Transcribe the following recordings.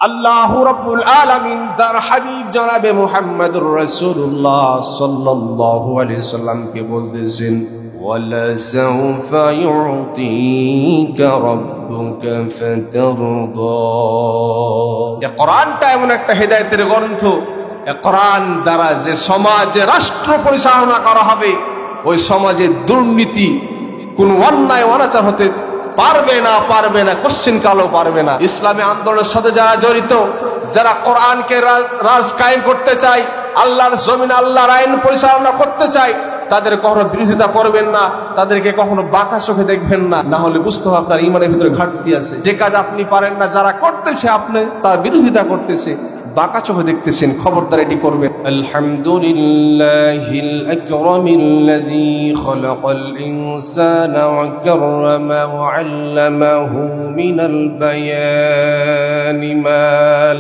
আল্লাহ রাব্বুল আলামিন তার হাবিব জনাবে মুহাম্মদুর রাসূলুল্লাহ সাল্লাল্লাহু আলাইহি সাল্লামকে বলতেছেন, ওয়ালা সাউফা ইউতিকা রাব্বুকা ফাতারদা। এই কোরআনটা এমন একটা হেদায়েতের গ্রন্থ, এই কোরআন দ্বারা যে সমাজে রাষ্ট্র পরিচালনা করা হবে, ওই সমাজে দুর্নীতি, কোন অন্যায় অনাচার হতে পারবে না, কোশ্চেন কালও পারবে না। ইসলামী আন্দোলনের সাথে যারা জড়িত, যারা কোরআনকে রাজ কায়েম করতে চায়, আল্লাহর জমিন আল্লাহর আইন পরিচালনা করতে চায়, তাদের কখনো বিরোধিতা করবেন না, তাদেরকে কখনো বাঁকা চোখে দেখবেন না, না হলে বুঝতে হবে আপনার ইমানের ভিতরে ঘাটতি আছে। যে কাজ আপনি পারেন না, যারা করতেছে আপনি তার বিরোধিতা করতেছে, বাঁকা চোখে দেখতেছেন, খবরদার এটি করবেন। আলহামদুলিল্লাহিল আকরামিল্লাযী খালাকাল ইনসানা ওয়া কাররামাহু ওয়া আল্লামাহু মিনাল বায়ানি মা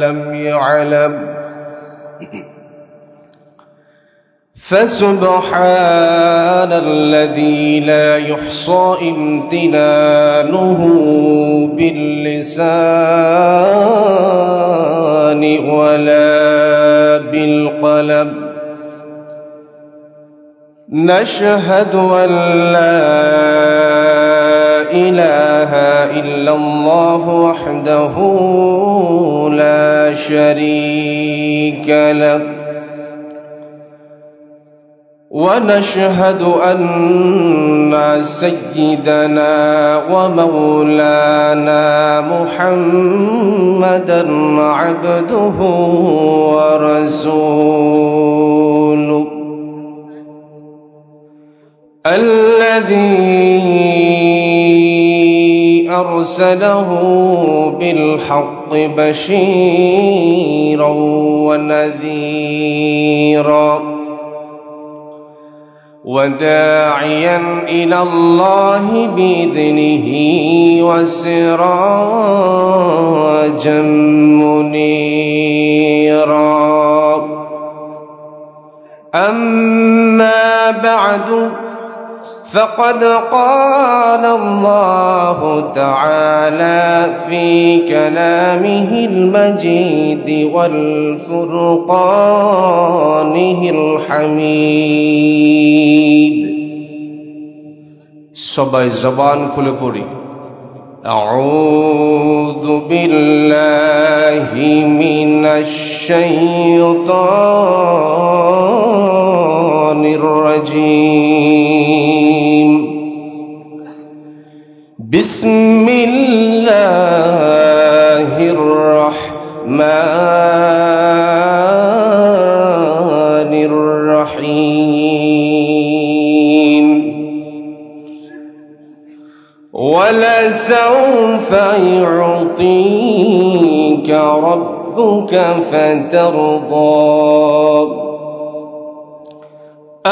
লাম ইয়ালাম فسبحان الذي لا يحصى امتنانه باللسان ولا بالقلم نشهد أن لا إله إلا الله وحده لا شريك له ونشهد أن سيدنا ومولانا محمدا عبده ورسوله الذي أرسله بالحق بشيرا ونذيرا وداعيا إلى الله بإذنه وسراجا منيرا أما بعد فقد قال الله تعالى في كلامه المجيد والفرقانه الحميد সবাই জবান খুলে পড়ি। أعوذ بالله من الشيطان الرجيم بسم الله الرحمن الرحيم ولسوف يعطيك ربك فترضى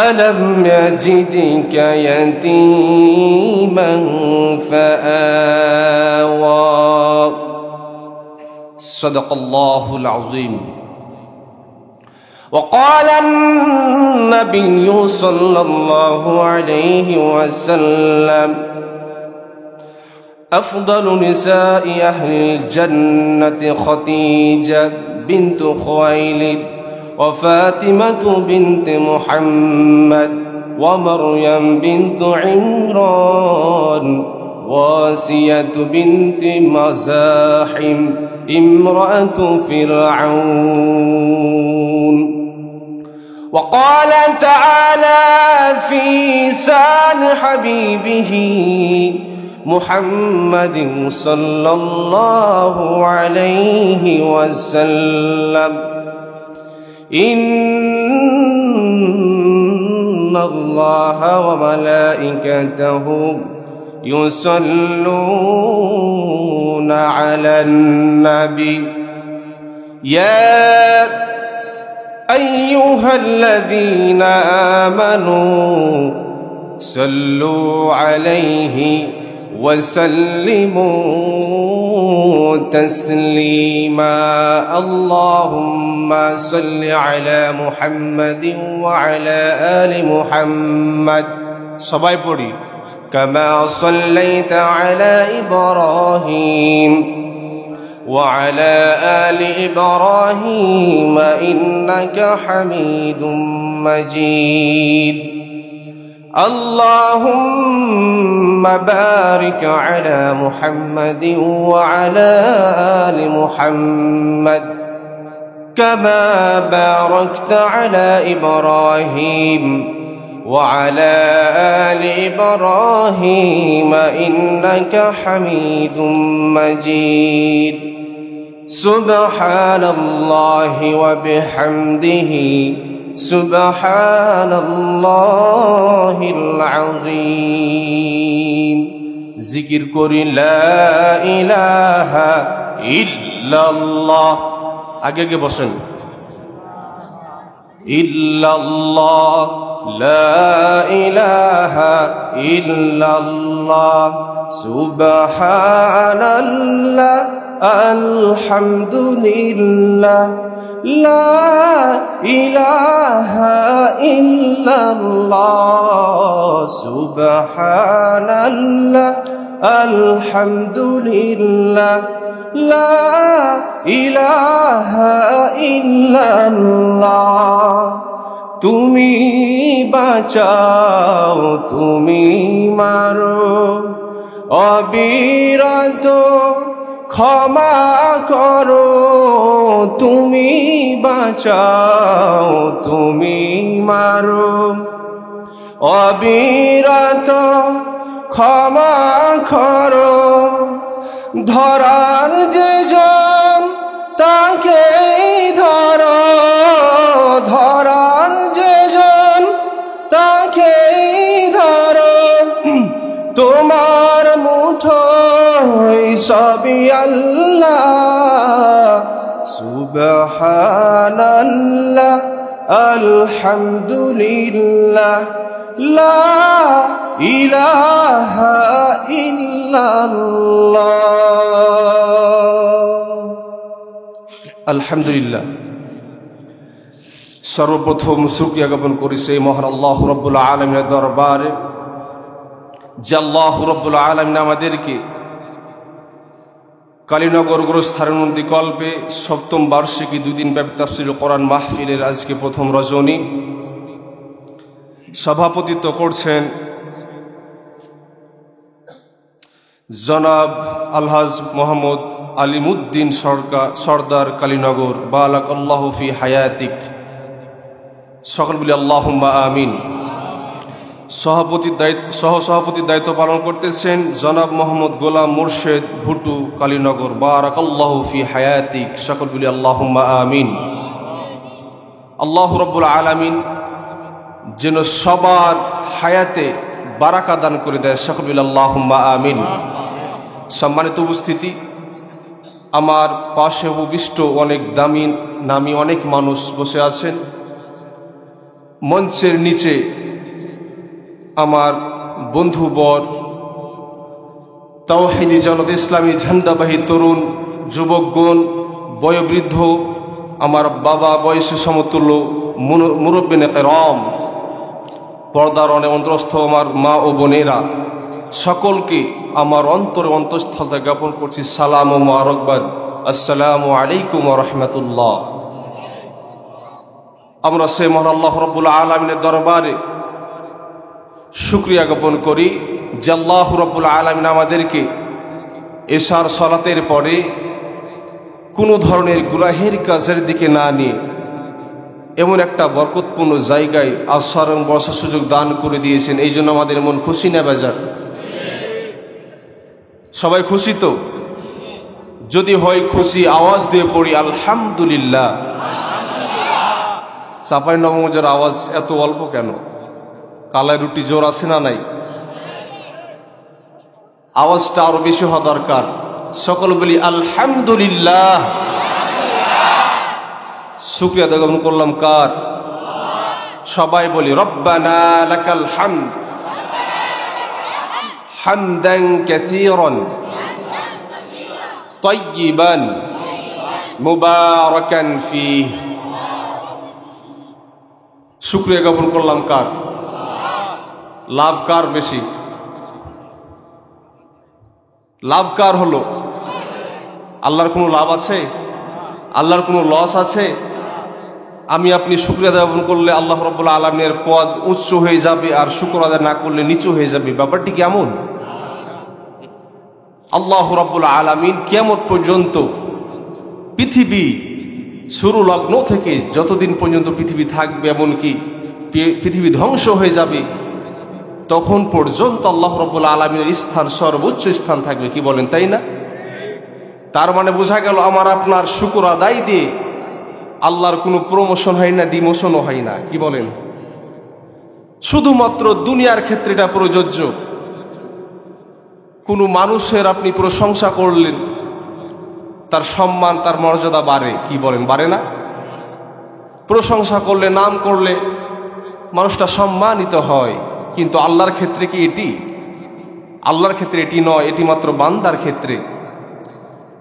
ألم يجدك يتيما فآوى صدق الله العظيم. وقال النبي صلى الله عليه وسلم أفضل نساء أهل الجنة خديجة بنت خويلد وفاطمة بنت محمد ومريم بنت عمران واسية بنت مزاحم امرأة فرعون. وقال تعالى في شان حبيبه محمد صلى الله عليه وسلم إن الله وملائكته يصلون على النبي يا أيها الذين آمنوا صلوا عليه وسلموا تسليما اللهم صل على محمد وعلى آل محمد সবাই পড়ি كما صليت على إبراهيم وعلى آل إبراهيم إنك حميد مجيد اللهم بارك على محمد وعلى آل محمد كما باركت على إبراهيم وعلى آل إبراهيم إنك حميد مجيد سبحان الله وبحمده سبحان الله العظيم জিকির করি লা ইলাহা ইল্লাল্লাহ আগে আগে বসেন ইল্লাল্লাহ লা ইলাহা ইল্লাল্লাহ সুবহানাল্লাহ আলহামদুলিল্লাহ লা ইলাহা ইল্লাল্লাহ সুবহানাল্লাহ আলহামদুলিল্লাহ লা ইলাহা ইল্লাল্লাহ তুমি বাঁচাও তুমি মারো অবিরত ক্ষমা করো তুমি বাঁচাও তুমি মারো অবিরত ক্ষমা করো ধরার যে জন তাকেই ধরো ধরার যে জন তাকেই ধরো তোমার মুঠোয় সবই আল্লাহ সুবহানাল্লাহ আলহামদুলিল্লাহ লা ইলাহা ইল্লাল্লাহ আলহামদুলিল্লাহ সর্বপ্রথম শুকরিয়া জ্ঞাপন করি সেই মহান আল্লাহ রাব্বুল আলামিনের দরবারে যে আল্লাহ রাব্বুল আলামিন আমাদেরকে কালীনগর গোরস্থানন্দী কল্পে সপ্তম বার্ষিকী 2 দিন ব্যাপী তাফসীর কোরআন মাহফিলের আজকে প্রথম রজনী সভাপতিত্ব করছেন জনাব আলহাজ মোহাম্মদ আলিমুদ্দিন সরদার কালীনগর বারাকাল্লাহু ফি হায়াতিক সকল বলি আল্লাহুম্মা আমিন সহসভাপতির দায়িত্ব পালন করতেছেন জনাব মোহাম্মদ গোলাম মুর্শেদ ভুটু কালীনগর বারাকাল্লাহু ফি হায়াতিক সকল বলি আল্লাহুম্মা আমিন আল্লাহ রাব্বুল আলামিন যেন সবার হায়াতে বারাকা দান করে দেয় সকল বলি আল্লাহুম্মা আমিন সম্মানিত উপস্থিতি আমার পাশে উপবিষ্ট অনেক দামি নামী অনেক মানুষ বসে আছেন মঞ্চের নিচে আমার বন্ধুবর তাওহীদি জনতা ইসলামী ঝান্ডাবাহী তরুণ যুবকগণ বয়োবৃদ্ধ আমার বাবা বয়সে সমতুল্য মুরব্বিনে কেরাম পর্দার অন্তরস্থ আমার মা ও বোনেরা সকলকে আমার অন্তরে অন্তঃস্থল জ্ঞাপন করছি সালাম ও মোবারকবাদ আসসালামু আলাইকুম ওয়া রাহমাতুল্লাহ আমরা সে মহান আল্লাহ রাব্বুল আলামিনের দরবারে শুকরিয়া জ্ঞাপন করি যে আল্লাহ রাব্বুল আলামিন আমাদেরকে এশার সালাতের পরে কোনো ধরনের গুনাহের কাজের দিকে না নিয়ে এমন একটা বরকতপূর্ণ জায়গায় আসার এবং বসার সুযোগ দান করে দিয়েছেন এই জন্য আমাদের মন খুশি না বেজার সবাই খুশি তো যদি হয় খুশি আওয়াজ দিয়ে পড়ি আলহামদুলিল্লাহ চাঁপাইনবাবগঞ্জের আওয়াজ এত অল্প কেন কালাই রুটি জোর আছে না নাই আওয়াজটা আরো বেশি হওয়া দরকার সকল বলি আলহামদুলিল্লাহ শুকরিয়া জ্ঞাপন করলাম কার সবাই বলি রব্বানা লাকাল হামদ হামদান কাসীরান তাইয়িবান মুবারাকান ফীহি শুকরিয়া জ্ঞাপন করলাম কার লাভ কার বেশি লাভ কার হলো আল্লাহর কোনো লাভ আছে? আল্লাহর কোনো লস আছে? আমি আপনি শুকরিয়া আদায় করলে আল্লাহ রাব্বুল আলামিনের পদ উচ্চ হয়ে যাবে, আর শুকর আদায় না করলে নিচু হয়ে যাবে। ব্যাপারটি কেমন? আল্লাহ রাব্বুল আলামিন কিয়ামত পর্যন্ত পৃথিবী শুরু লগ্ন থেকে যতদিন পর্যন্ত পৃথিবী থাকবে, এমনকি পৃথিবী ধ্বংস হয়ে যাবে, তখন পর্যন্ত আল্লাহ রাব্বুল আলামিনের স্থান সর্বোচ্চ স্থান থাকবে। কি বলেন, তাই না? তার মানে বোঝা গেল আমার আপনার শুকর আদায় দিয়ে আল্লাহর কোনো প্রমোশন হয় না, ডিমোশনও হয় না। কি বলেন? শুধুমাত্র দুনিয়ার ক্ষেত্রে এটা প্রযোজ্য। কোনো মানুষের আপনি প্রশংসা করলেন, তার সম্মান, তার মর্যাদা বাড়ে। কি বলেন, বাড়ে না? প্রশংসা করলে, নাম করলে মানুষটা সম্মানিত হয়। কিন্তু আল্লাহর ক্ষেত্রে কি এটি? আল্লাহর ক্ষেত্রে এটি নয়, এটি মাত্র বান্দার ক্ষেত্রে।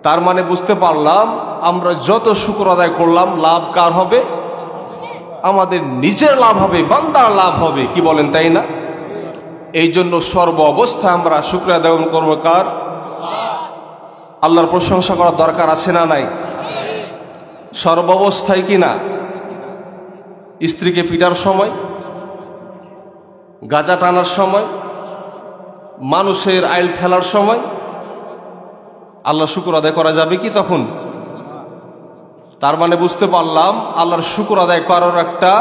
তার মানে বুঝতে পারলাম আমরা যত শুকর আদায় করলাম, লাভ কার হবে? আমাদের নিজের লাভ হবে, বান্দার লাভ হবে। কি বলেন, তাই না? এই জন্য সর্ব অবস্থায় আমরা শুকর আদায় করবো কার? আল্লাহর প্রশংসা করার দরকার আছে না নাই? সর্ব অবস্থায় কি না? স্ত্রীকে পিটার সময়, গাঁজা টানার সময়, মানুষের আইল ঠেলার সময় আল্লাহর শুকর আদায় করা যাবে কি তখন? তার মানে বুঝতে পারলাম আল্লাহর শুকর আদায় করার একটা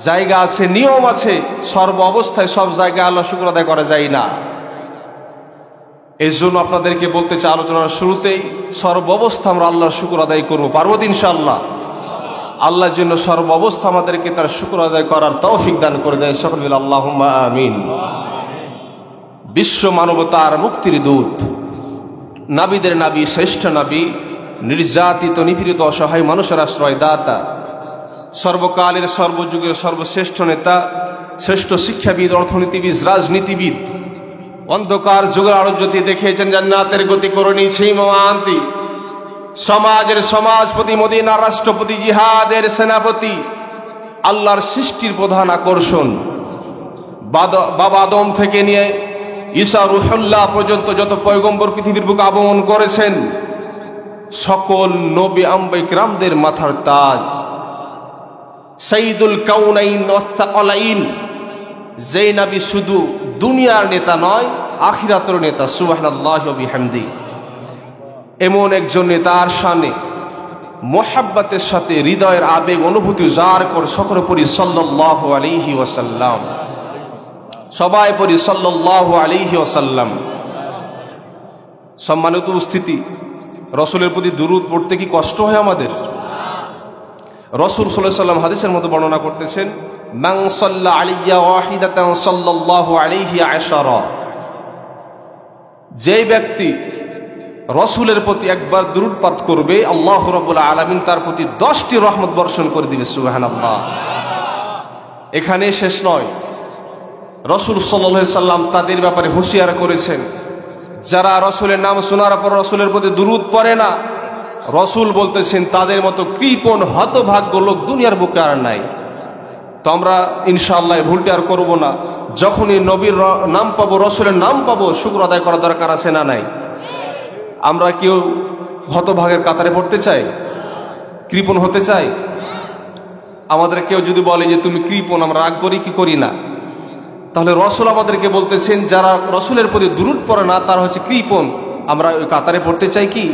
জায়গা আছে, নিয়ম আছে। সর্ব অবস্থায় সব জায়গায় আল্লাহর শুকর আদায় করা যায় না। এই জন্য আপনাদেরকে বলতে চাই আলোচনার শুরুতেই, সর্ব অবস্থা আমরা আল্লাহর শুকর আদায় করবো। পারবো তো ইনশাআল্লাহ? আল্লাহর জন্য সর্ব অবস্থা আমাদেরকে তার শুকর আদায় করার তৌফিক দান করে দেয়। সকল বলি আল্লাহুম্মা আমিন। বিশ্ব মানবতার মুক্তির দূত, নাবিদের নাবি, শ্রেষ্ঠ নাবি, নির্যাতিত নিপীড়িত অসহায় মানুষের আশ্রয় দাতা, সর্বকালের সর্বযুগের সর্বশ্রেষ্ঠ নেতা, শ্রেষ্ঠ শিক্ষাবিদ, অর্থনীতিবিদ, রাজনীতিবিদ, অন্ধকার যুগের আলো জ্যোতি দেখিয়েছেন জান্নাতের গতি করে নিয়েছে মহান্তি, সমাজের সমাজপতি, মদিনার রাষ্ট্রপতি, জিহাদের সেনাপতি, আল্লাহর সৃষ্টির প্রধান আকর্ষণ। বাবা আদম থেকে নিয়ে ঈসা রুহুল্লাহ পর্যন্ত যত পয়গম্বর পৃথিবীর বুকে আগমন করেছেন, সকল নবী আম্বিয়া কিরামদের মাথার তাজ, সাইয়্যিদুল কাউনাইন ওয়াস সাকালাইন, যেই নবী শুধু দুনিয়ার নেতা নয়, আখিরাতের নেতা। সুবহানাল্লাহি ওয়া বিহামদি। এমন একজন নেতার শানে মোহাব্বতের সাথে হৃদয়ের আবেগ অনুভূতি জার করে সকলে পড়ি সাল্লাল্লাহু আলাইহি ওয়াসাল্লাম। সবাই পড়ি সাল্লাল্লাহু আলাইহি ওয়াসাল্লাম। সম্মানিত উপস্থিতি, রসুলের প্রতি দুরূদ পড়তে কি কষ্ট হয় আমাদের? রসুল সাল্লাল্লাহু আলাইহি ওয়াসাল্লাম হাদিসের মধ্যে বর্ণনা করতেছেন, মান সাল্লা আলাইয়া ওয়াহিদাতান সাল্লাল্লাহু আলাইহি আশারা। যেই ব্যক্তি রসুলের প্রতি একবার দুরূদ পাঠ করবে, আল্লাহ রাব্বুল আলামিন তার প্রতি 10টি রহমত বর্ষণ করে দিবে। সুবহানাল্লাহ। এখানে শেষ নয়, রসুল সাল্লাল্লাহু আলাইহি সাল্লাম তাদের ব্যাপারে হুঁশিয়ার করেছেন, যারা রসুলের নাম শোনার পর রসুলের প্রতি দুরূদ পড়ে না, রসুল বলতেছেন তাদের মতো কৃপণ হতভাগ্য লোক দুনিয়ার বুকে আর নাই। তো আমরা ইনশাআল্লাহ ভুলটি আর করবো না। যখনই নবীর নাম পাবো, রসুলের নাম পাবো, শুকর আদায় করা দরকার আছে না নাই? আমরা কেউ হতভাগের কাতারে পড়তে চাই? কৃপণ হতে চাই? আমাদের কেউ যদি বলে যে তুমি কৃপণ, আমরা রাগ করি কি করি না? তাহলে রসুল আমাদেরকে বলতেছেন যারা রসুলের প্রতি দুরূদ পড়ে না তারা হচ্ছে কৃপণ। আমরা ওই কাতারে পড়তে চাই কি?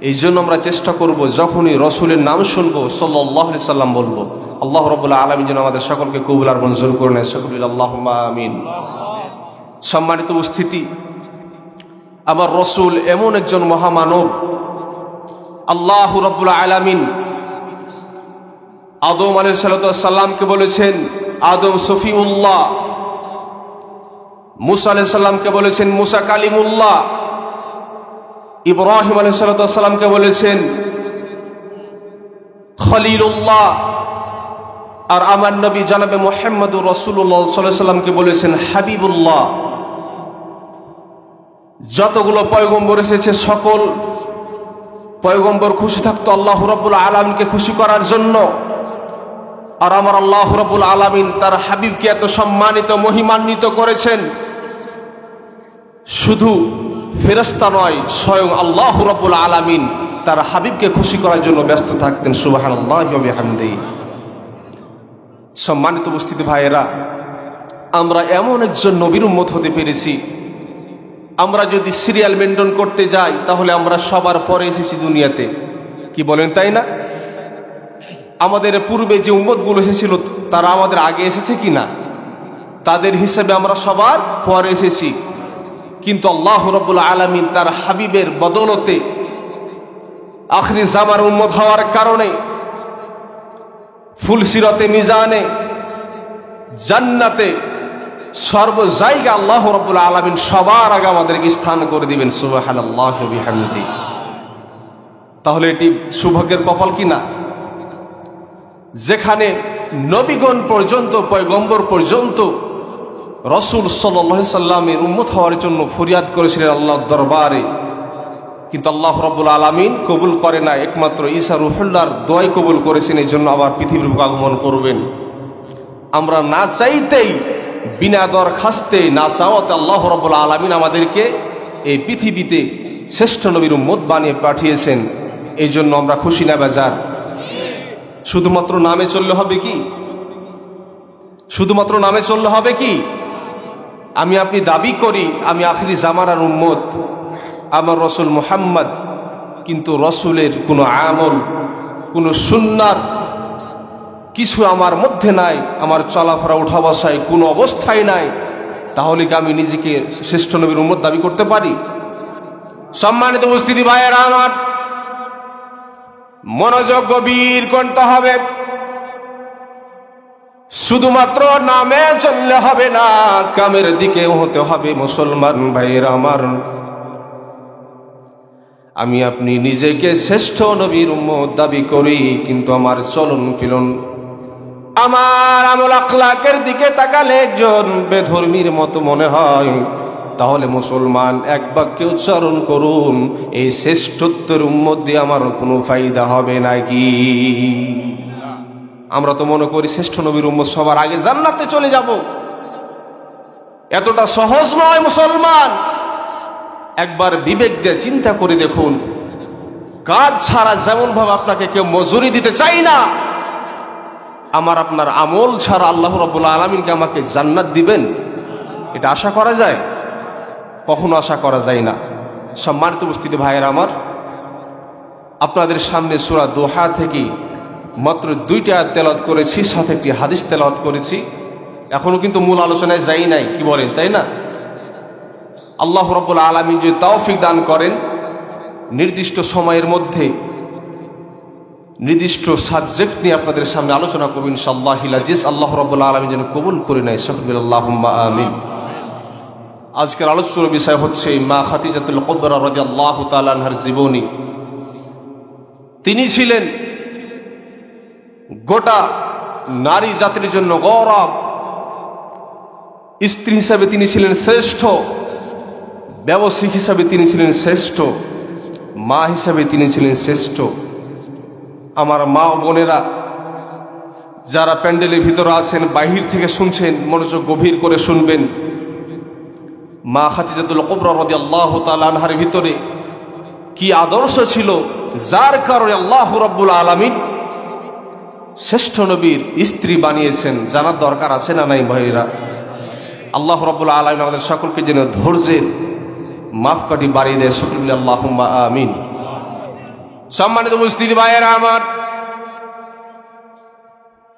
এই জন্য আমরা চেষ্টা করব যখনই রসুলের নাম শুনবো সাল্লাল্লাহু আলাইহি সাল্লাম বলবো। আল্লাহ রাব্বুল আলামিন যেন আমাদের সকলকে কবুল আর মঞ্জুর করে নেয়। সকলে আল্লাহুম্মা আমিন। সম্মানিত উপস্থিতি, আমার রসুল এমন একজন মহামানব, আল্লাহ রাব্বুল আলামিন আদম আলাইহিস সালামকে বলেছেন আদম সফিউল্লাহ, মুসা আলাইহিস সালামকে বলেছেন মুসা কালিমুল্লাহ, ইব্রাহিম আলাইহিস সালামকে বলেছেন খলিলুল্লাহ, আর আমার নবী জনাবে মুহাম্মদুর রাসূলুল্লাহ সাল্লাল্লাহু আলাইহি সাল্লামকে বলেছেন হাবিবুল্লাহ। যতগুলো পয়গম্বর এসেছে সকল পয়গম্বর খুশি থাকতো আল্লাহ রাব্বুল আলামিনকে খুশি করার জন্য। আর আমার আল্লাহ রাব্বুল আলামিন তার হাবিবকে এত সম্মানিত মহিমান্বিত করেছেন, শুধু ফেরেশতা নয়, স্বয়ং আল্লাহ রাব্বুল আলামিন তার হাবিবকে খুশি করার জন্য ব্যস্ত থাকতেন। সুবহানাল্লাহি ওয়া বিহামদিহি। সম্মানিত উপস্থিতি ভাইয়েরা, আমরা এমন একজন নবীর উম্মত হতে পেরেছি, আমরা যদি সিরিয়াল মেনটেন করতে যাই তাহলে আমরা সবার পরে এসেছি দুনিয়াতে। কি বলেন, তাই না? আমাদের পূর্বে যে উম্মতগুলো এসেছিল তারা আমাদের আগে এসেছে কি না? তাদের হিসেবে আমরা সবার পরে এসেছি। কিন্তু আল্লাহ রাব্বুল আলামিন তার হাবিবের বদৌলতে আখরি জামার উম্মত হওয়ার কারণে ফুলসিরাতে, মিজানে, জান্নাতে, সর্ব জায়গা আল্লাহ রাব্বুল আলামিন সবার আগে আমাদেরকে স্থান করে দিবেন। সুবহানাল্লাহি ওয়া বিহামদিহি। তাহলে এটি সৌভাগ্যের কপাল কি না? যেখানে নবীগণ পর্যন্ত, পয়গম্বর পর্যন্ত রাসূল সাল্লাল্লাহু আলাইহি সাল্লামের উম্মত হওয়ার জন্য ফরিয়াদ করেছিলেন আল্লাহর দরবারে, কিন্তু আল্লাহ রাব্বুল আলামিন কবুল করে না। একমাত্র ঈসা রূহুল্লাহর দোয়াই কবুল করেছেন, এই জন্য আবার পৃথিবীর বুকে আগমন করবেন। আমরা না চাইতেই, বিনা দরখাস্তে, না চাওয়াতে আল্লাহ রাব্বুল আলামিন আমাদেরকে এই পৃথিবীতে শ্রেষ্ঠ নবীর উম্মত বানিয়ে পাঠিয়েছেন। এই জন্য আমরা খুশি না বেজার? শুধুমাত্র নামে চললে হবে কি? শুধুমাত্র নামে চললে হবে কি? আমি আপনি দাবি করি আমি আখরি জামানার উম্মত, আমার রসুল মুহাম্মদ, কিন্তু রসুলের কোনো আমল, কোনো সুন্নাত কিছু আমার মধ্যে নাই, আমার চলাফেরা উঠা বসায় কোনো অবস্থায় নাই, তাহলে কি আমি নিজেকে শ্রেষ্ঠ নবীর উম্মত দাবি করতে পারি? সম্মানিত উপস্থিতি ভাইয়েরা আমার, মনোযোগ গভীর করতে হবে। শুধুমাত্র নামে চললে হবে না, কামের দিকেও হতে হবে। মুসলমান ভাইয়েরা আমার, আমি আপনি নিজেকে শ্রেষ্ঠ নবীর উম্মত দাবি করি, কিন্তু আমার চলন ফিলন, আমার আমল আখলাকের দিকে তাকালে একজন বেধর্মীর মতো মনে হয়। তাহলে মুসলমান এক বাক্যে উচ্চারণ করুন, এই শ্রেষ্ঠত্বের উম্মত দিয়ে আমার কোনো ফায়দা হবে নাকি? আমরা তো মনে করি শ্রেষ্ঠ নবীর উম্মত সবার আগে জান্নাতে চলে যাব। এতটা সহজ নয় মুসলমান। একবার বিবেক দিয়ে চিন্তা করে দেখুন, কাজ ছাড়া যেমন ভাবে আপনাকে কেউ মজুরি দিতে চাই না, আমার আপনার আমল ছাড়া আল্লাহ রাব্বুল আলামিনকে আমাকে জান্নাত দিবেন, এটা আশা করা যায়? কখনো আশা করা যায় না। সম্মানিত উপস্থিতি ভাইয়েরা আমার, আপনাদের সামনে সূরা দোহা থেকে মাত্র 2টি আয়াত তেলাওয়াত করেছি, সাথে একটি হাদিস তেলাওয়াত করেছি। এখনো কিন্তু মূল আলোচনায় যাই নাই, কি বলেন, তাই না? আল্লাহ রাব্বুল আলামিন যদি তৌফিক দান করেন, নির্দিষ্ট সময়ের মধ্যে নির্দিষ্ট সাবজেক্ট নিয়ে আপনাদের সামনে আলোচনা করব ইনশাআল্লাহিল আজিজ। আল্লাহ রাব্বুল আলামিন যেন কবুল করে নেয়, সকলে আল্লাহুম্মা আমিন। আজকের আলোচনার বিষয় হচ্ছে মা খাদিজাতুল কুবরা রাদিয়াল্লাহু তাআলা আনহার জীবনী। তিনি ছিলেন গোটা নারী জাতির জন্য গৌরব। স্ত্রী হিসাবে তিনি ছিলেন শ্রেষ্ঠ, ব্যবসায়িক হিসাবে তিনি ছিলেন শ্রেষ্ঠ, মা হিসাবে তিনি ছিলেন শ্রেষ্ঠ। আমার মা ও বোনেরা যারা প্যান্ডেলের ভিতরে আছেন, বাহির থেকে শুনছেন, মনোযোগ গভীর করে শুনবেন। মা খাদিজাতুল কুবরা রাদিয়াল্লাহু তাআলা আনহার ভিতরে কি আদর্শ ছিল, যার কারণে আল্লাহ রাব্বুল আলামিন শ্রেষ্ঠ নবীর স্ত্রী বানিয়েছেন, জানার দরকার আছে না নাই ভাইরা? আল্লাহ রাব্বুল আলামিন আমাদের সকলকে যেন ধৈর্যের মাপকাঠি বাড়িয়ে দেয়, সকলে আল্লাহুম্মা আমিন। সম্মানিত উপস্থিতি ভাইয়েরা আমার,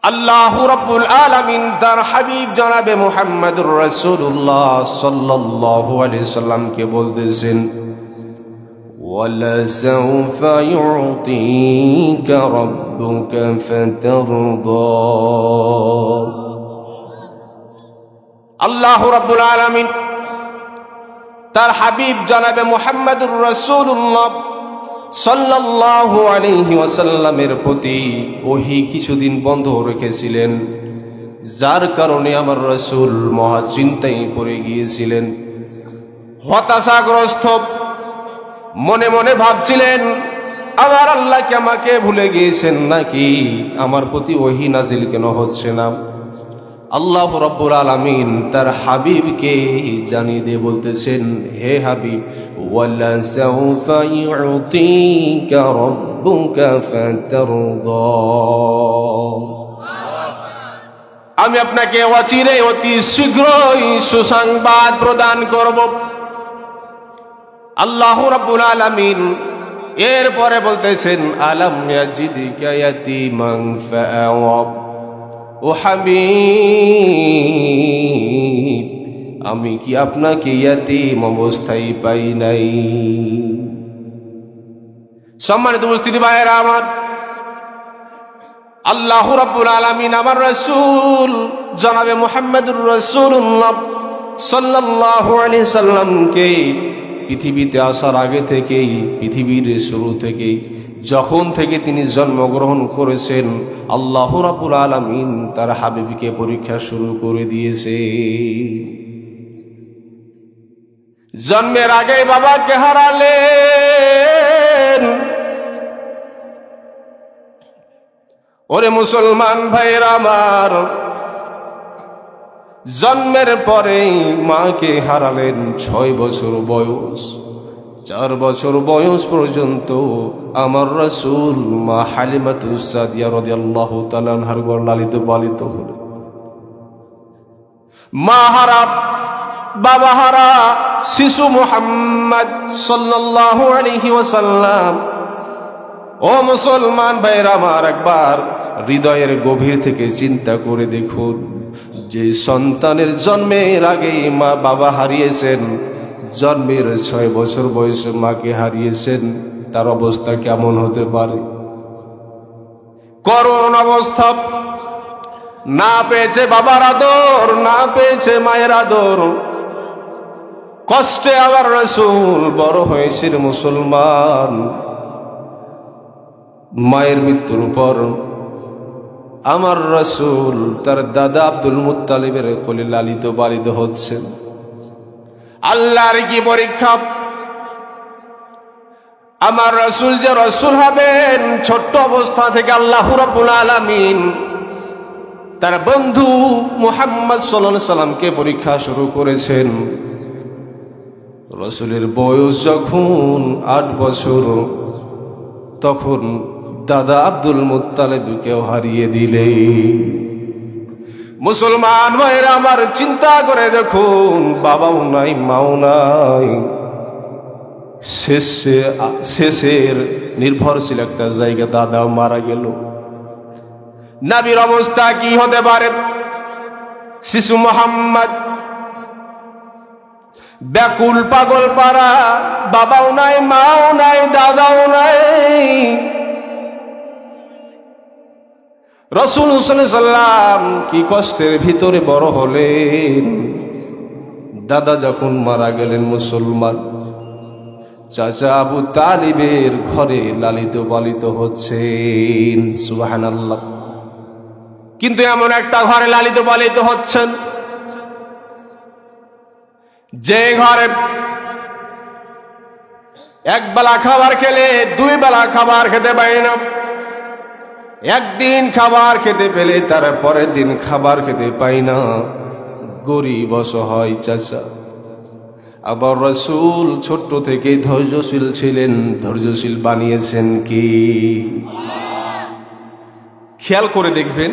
আল্লাহ রাব্বুল আলামিন তার হাবিব জনাবে মুহাম্মদুর রাসূলুল্লাহ সাল্লাল্লাহু আলাইহি সাল্লামকে বলতেছেন, ওয়ালাসাউফা ইউতিকা রাব্বুকা ফাতারদা। আল্লাহ রাব্বুল আলামিন তার হাবিব জনাবে মুহাম্মদুর রাসূলুল্লাহ সাল্লাল্লাহু আলাইহি ওয়াসাল্লামের প্রতি ওহী কিছুদিন বন্ধ রেখেছিলেন, যার কারণে আমার রাসূল মহা চিন্তায় পড়ে গিয়েছিলেন, হতাশাগ্রস্ত মনে মনে ভাবছিলেন, আমার আল্লাহ কি আমাকে ভুলে গিয়েছেন নাকি? আমার প্রতি ওহী নাজিল কেন হচ্ছে না? আল্লাহ রাব্বুল আলামিন তার হাবিবকে জানিয়ে দিয়ে বলতেছেন, হে হাবিব, ওয়ালা সাউফা ইউতিকা রাব্বুকা ফাতারদা, আমি আপনাকে অচিরে অতি শীঘ্রই সুসংবাদ প্রদান করব। আল্লাহ রাব্বুল আলামিন এরপরে বলতেছেন, আলাম ইয়াজিদিকা ইয়াতীমান ফাআওয়া, ও হাবিব, আমি কি আপনাকে ইয়াতীম অবস্থায় পাই নাই? সম্মানিত উপস্থিতি ভাইয়েরা আমার, আল্লাহ রাব্বুল আলামিন আমার রাসূল জনাবে মুহাম্মদুর রাসূলুল্লাহ সাল্লাল্লাহু আলাইহি সাল্লামকে পৃথিবীতে আসার আগে থেকেই, পৃথিবীর শুরু থেকেই, যখন থেকে তিনি জন্মগ্রহণ করেছেন, আল্লাহ রাব্বুল আলামিন তার হাবিবকে পরীক্ষা শুরু করে দিয়েছে। জন্মের আগে বাবাকে হারালেন। ওরে মুসলমান ভাইরা আমার, জন্মের পরেই মাকে হারালেন 6 বছর বয়স। 4 বছর বয়স পর্যন্ত আমার রাসূল মা হালিমাতুস সাদিয়া রাদিয়াল্লাহু তাআলা আনহার ঘরে লালিত পালিত হলেন। মা হারা, বাবা হারা শিশু মুহাম্মদ সাল্লাল্লাহু আলাইহি ওয়াসাল্লাম। ও মুসলমান ভাইরা আমার, একবার হৃদয়ের গভীর থেকে চিন্তা করে দেখুন, যে সন্তানের জন্মের আগেই মা বাবা হারিয়েছেন, জন্মের 6 বছর বয়সে মাকে হারিয়েছেন, তার অবস্থা কেমন হতে পারে? করুণ অবস্থা। না পেয়েছে বাবার আদর, না পেয়েছে মায়ের আদর, কষ্টে আমার রাসূল বড় হয়েছেন মুসলমান। মায়ের মৃত্যুর পর আমার রাসূল তার দাদা আব্দুল মুত্তালিবের কোলে লালিত পালিত হচ্ছেন। আল্লাহর কি পরীক্ষা! আমার রাসূল যে রাসূল হবেন, ছোট্ট অবস্থা থেকে আল্লাহ রাব্বুল আলামিন তার বন্ধু মুহাম্মদ সাল্লাল্লাহু আলাইহি সাল্লামকে পরীক্ষা শুরু করেছেন। রাসূলের বয়স যখন 8 বছর, তখন দাদা আব্দুল মুত্তালিবকেও হারিয়ে দিলে। মুসলমান ভাইরা আমার, চিন্তা করে দেখুন, বাবাও নাই, মাও নাই, শেষের নির্ভরশীল একটা জায়গা দাদাও মারা গেল। নবীর অবস্থা কি হতে পারে? শিশু মুহাম্মদ ব্যাকুল পাগল পারা, বাবাও নাই, মাও নাই, দাদাও নাই। রাসূল সাল্লাল্লাহু আলাইহি সাল্লাম কি কষ্টের ভিতরে বড় হলেন। দাদা যখন মারা গেলেন, মুসলমান চাচা আবু তালিবের ঘরে লালিত পালিত হচ্ছেন। সুবহানাল্লাহ। কিন্তু এমন একটা ঘরে লালিত পালিত হচ্ছেন যে ঘরে এক বেলা খাবার খেলে 2 বেলা খাবার খেতে পারি না। একদিন খাবার খেতে পেলে তার পরের দিন খাবার খেতে পাই না। গরিব অসহায় চাচা। আবার রাসূল ছোট্ট থেকে ধৈর্যশীল ছিলেন। ধৈর্যশীল বানিয়েছেন কি? খেয়াল করে দেখবেন,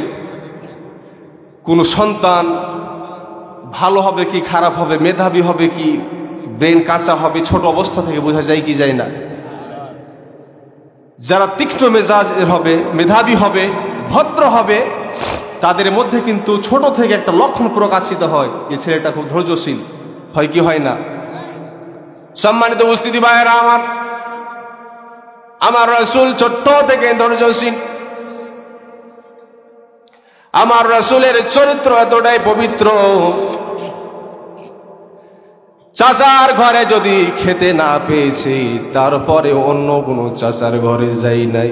কোন সন্তান ভালো হবে কি খারাপ হবে, মেধাবী হবে কি ব্রেন কাঁচা হবে, ছোট অবস্থা থেকে বোঝা যায় কি যায় না? যারা তীক্ষ্ণ মেজাজের হবে, মেধাবী হবে, ভদ্র হবে, তাদের মধ্যে কিন্তু ছোট থেকে একটা লক্ষণ প্রকাশিত হয়, যে ছেলেটা খুব ধৈর্যশীল। হয় কি হয় না? সম্মানিত উপস্থিতি ভাইয়েরা আমার, আমার রাসূল ছোট্ট থেকে ধৈর্যশীল। আমার রাসূলের চরিত্র এতটাই পবিত্র, চাচার ঘরে যদি খেতে না পেয়েছি, তারপরে অন্য কোনো চাচার ঘরে যাই নাই।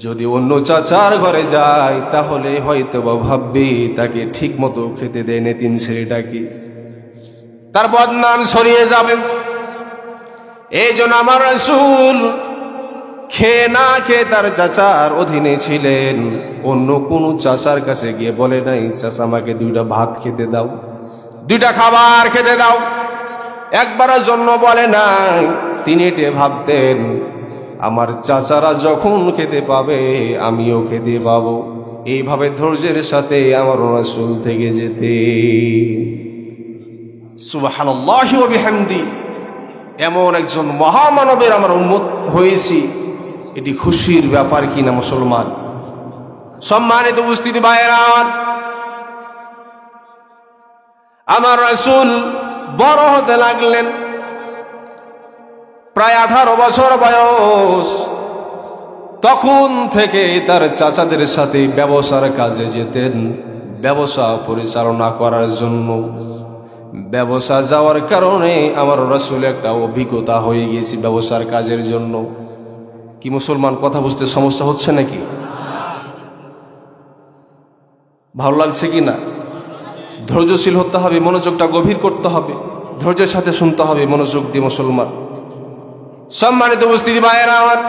যদি অন্য চাচার ঘরে যায়, তাহলে হয়তো বা ভাববে তাকে ঠিক মতো খেতে দেয় নেতিন ছেলেটাকে, তার বদনাম ছড়িয়ে যাবে। এই জন্য আমার রাসূল খেয়ে না খেয়ে তার চাচার অধীনে ছিলেন, অন্য কোনো চাচার কাছে গিয়ে বলে নাই চাচা আমাকে 2টা ভাত খেতে দাও, 2টা খাবার খেতে দাও, একবারের জন্য বলে নাই। তিনি এটা ভাবতেন আমার চাচারা যখন খেতে পাবে আমিও খেতে পাবো। এইভাবে ধৈর্যের সাথে আমার রাসূল থেকে যেতে। সুবহানাল্লাহি ওয়া বিহামদি। এমন একজন মহামানবের আমার উম্মত হয়েছি, এটি খুশির ব্যাপার কিনা মুসলমান? সম্মানিত উপস্থিতি ভাইয়েরা, আমার রাসূল বড় হতে লাগলেন। প্রায় 18 বছর বয়স। তখন থেকে তার চাচাদের সাথে ব্যবসার কাজে যেতেন, ব্যবসা পরিচালনা করার জন্য। ব্যবসা যাওয়ার কারণে আমার রাসূল একটা অভিজ্ঞতা হয়ে গিয়েছে ব্যবসার কাজের জন্য। কি মুসলমান, কথা বুঝতে সমস্যা হচ্ছে নাকি? ভালো লাগছে কি না? ধৈর্যশীল হতে হবে, মনোযোগটা গভীর করতে হবে, ধৈর্যের সাথে শুনতে হবে মনোযোগ দিয়ে মুসলমান। সম্মানিত উপস্থিতি ভাইয়েরা আমার,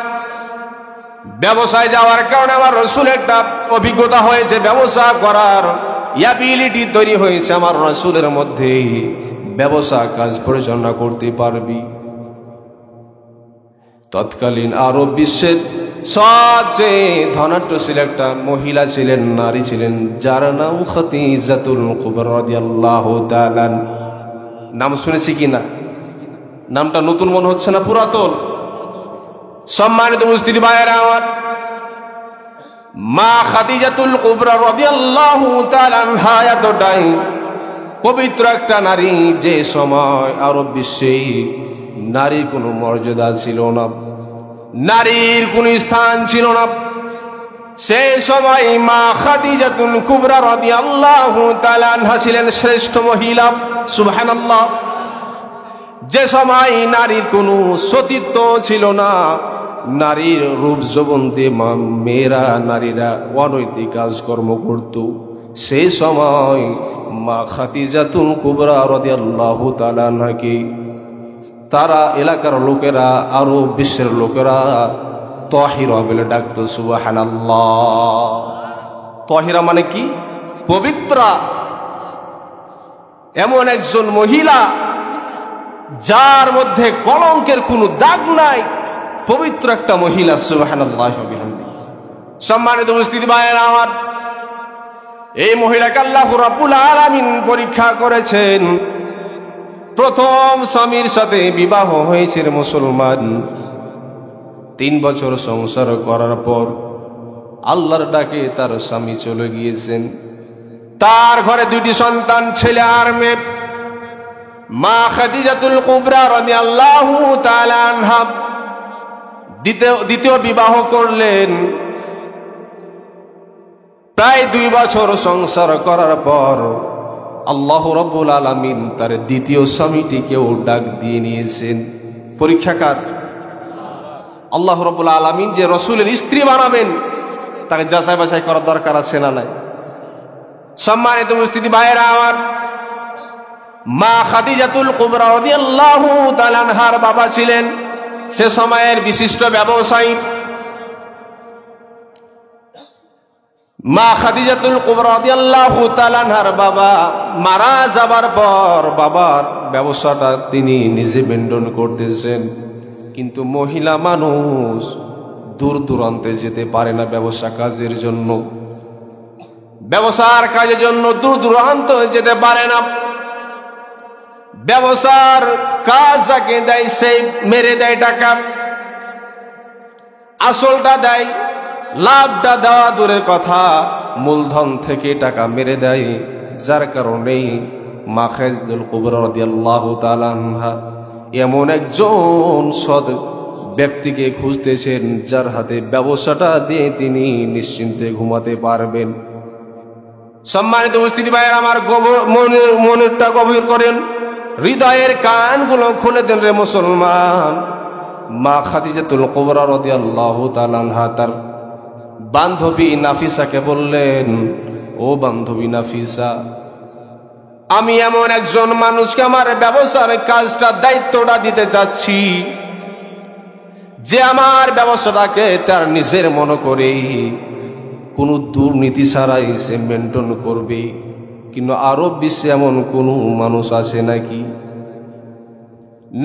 ব্যবসায় যাওয়ার কারণে আমার রাসূল একটা অভিজ্ঞতা হয়েছে, ব্যবসা করার অ্যাবিলিটি তৈরি হয়েছে আমার রাসূলের মধ্যে। ব্যবসা কাজ পরিচালনা করতে পারবি। তৎকালীন আরব বিশ্বের সবচেয়ে ধনাঢ্য ছিল একটা মহিলা ছিলেন, নারী ছিলেন, যার নাম খাদিজাতুল কুবরা রাদিয়াল্লাহু তাআলা। নাম শুনেছি কিনা? নামটা নতুন মনে হচ্ছে না, পুরাতন? সম্মানিত উপস্থিতি ভাইয়েরা আমার, মা খাদিজাতুল কুবরা রাদিয়াল্লাহু তাআলা আনহা এতটাই পবিত্র একটা নারী, যে সময় আরব বিশ্বে নারীর কোনো মর্যাদা ছিল না, নারীর কোনো স্থান ছিল না। সেই সময় মা খাদিজাতুল কুবরা রাদিয়াল্লাহু তাআলা আনহা ছিলেন শ্রেষ্ঠ মহিলা। সুবহানাল্লাহ। যে সময় নারীর কোনো সতীত্ব ছিল না, নারীর রূপ যৌবনতে মেয়েরা নারীরা অনৈতিক কাজকর্ম করত, সেই সময় মা খাদিজাতুল কুবরা রাদিয়াল্লাহু তাআলা আনহাকে তারা এলাকার লোকেরা, আরো বিশ্বের লোকেরা তাহিরা বলে ডাকতো। সুবহানাল্লাহ। তাহিরা মানে কি? পবিত্রা। এমন একজন মহিলা যার মধ্যে কলঙ্কের কোনো দাগ নাই, পবিত্র একটা মহিলা। সুবহানাল্লাহি ওয়া বিহামদিহি। সম্মানিত উপস্থিতি ভাইয়েরা আমার, এই মহিলাকে আল্লাহ রাব্বুল আলামিন পরীক্ষা করেছেন। প্রথম স্বামীর সাথে বিবাহ হয়েছে মুসলমান। 3 বছর সংসার করার পর আল্লাহর ডাকে তার স্বামী চলে গিয়েছেন। তার ঘরে 2টি সন্তান, ছেলে আর মেয়ে। মা খাদিজাতুল কুবরা রাদিয়াল্লাহু তাআলা আনহা দ্বিতীয় বিবাহ করলেন। প্রায় 2 বছর সংসার করার পর আল্লাহ রাব্বুল আলামিন তার দ্বিতীয় স্বামীটিকেও ডাক দিয়ে নিয়েছেন। পরীক্ষাকার আল্লাহ রাব্বুল আলামিন যে রাসূলের স্ত্রী বানাবেন, তাকে যাচাই বাছাই করার দরকার আছে না নাই? সম্মানিত উপস্থিতি ভাইয়েরা আমার, মা খাদিজাতুল কুবরা রাদিয়াল্লাহু তাআলা আনহার বাবা ছিলেন সে সময়ের বিশিষ্ট ব্যবসায়ী। মা খাদিজাতুল কুবরা রাদিয়াল্লাহু তাআলা আনহার বাবা মারা যাবার পর বাবার ব্যবসাটা তিনি নিজে মেইনটেইন করতেছেন, কিন্তু মহিলা মানুষ দূর দূরান্তে যেতে পারে না ব্যবসা কাজের জন্য। ব্যবসার কাজের জন্য দূর দূরান্ত যেতে পারে না। ব্যবসার কাজ যাকে দেয় সে মেরে দেয় টাকা, আসলটা দেয়, লাভটা দেওয়া দূরের কথা, মূলধন থেকে টাকা মেরে দেয়। যার কারণে মা খাদিজাতুল কুবরা রাদিয়াল্লাহু তাআলা আনহা এমন একজন সৎ ব্যক্তিকে খুঁজতেছেন যার হাতে ব্যবসাটা দিয়ে তিনি নিশ্চিন্তে ঘুমাতে পারবেন। সম্মানিত উপস্থিতি ভাইয়েরা আমার, মনেরটা গভীর করেন, হৃদয়ের কানগুলো খুলে দেন রে মুসলমান। মা খাদিজাতুল কুবরা রাদিয়াল্লাহু তাআলা আনহা তার বান্ধবী নাফিসাকে বললেন, ও বান্ধবী নাফিসা, আমি এমন একজন মানুষকে আমার ব্যবসার কাজটা দায়িত্বটা দিতে চাচ্ছি, যে আমার ব্যবসাটাকে তার নিজের মনে করে কোনো দুর্নীতি ছাড়াই সে মেনটেন করবে, কিন্তু আরব বিশ্বে এমন কোনো মানুষ আছে নাকি?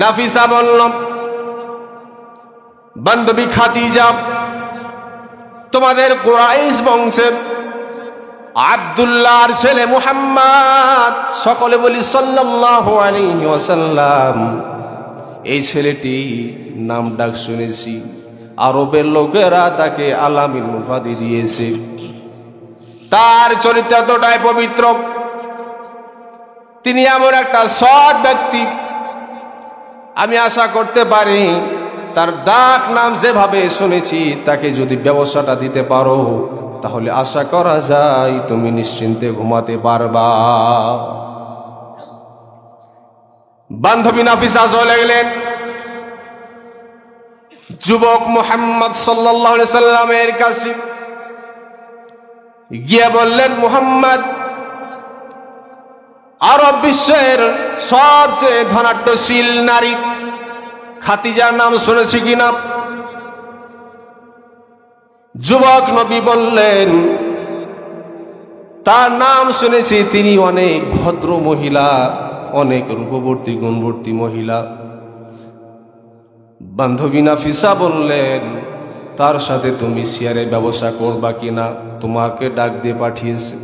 নাফিসা বলল, বান্ধবী খাদিজা, তোমাদের কুরাইশ বংশের আব্দুল্লাহর ছেলে মুহাম্মদ, সকলে বলি সাল্লাল্লাহু আলাইহি ওয়াসাল্লাম, এই ছেলেটি নাম ডাক শুনেছি, আরবের লোকেরা তাকে আলামিন উপাধি দিয়েছে। তার চরিত্র এতটাই পবিত্র, তিনি এমন একটা সৎ ব্যক্তি, আমি আশা করতে পারি তার ডাক নাম যেভাবে শুনেছি তাকে যদি ব্যবসাটা দিতে পারো তাহলে আশা করা যায় তুমি নিশ্চিন্তে ঘুমাতে পারবা। বান্ধবী নাফিসা চলে গেলেন। যুবক মুহাম্মদ সাল্লাল্লাহু আলাইহি সাল্লামের কাছে গিয়ে বললেন, মুহাম্মদ, আরব বিশ্বের সবচেয়ে ধনাঢ্যশীল নারী খাদিজার নাম শুনেছি কিনা? যুবক নবী বললেন, তার নাম শুনেছি, তিনি অনেক ভদ্র মহিলা, অনেক রূপবতী গুণবতী মহিলা। বান্ধবী নাফিসা বললেন, তার সাথে তুমি শেয়ারের ব্যবসা করবা কিনা? তোমাকে ডাক দিয়ে পাঠিয়েছে।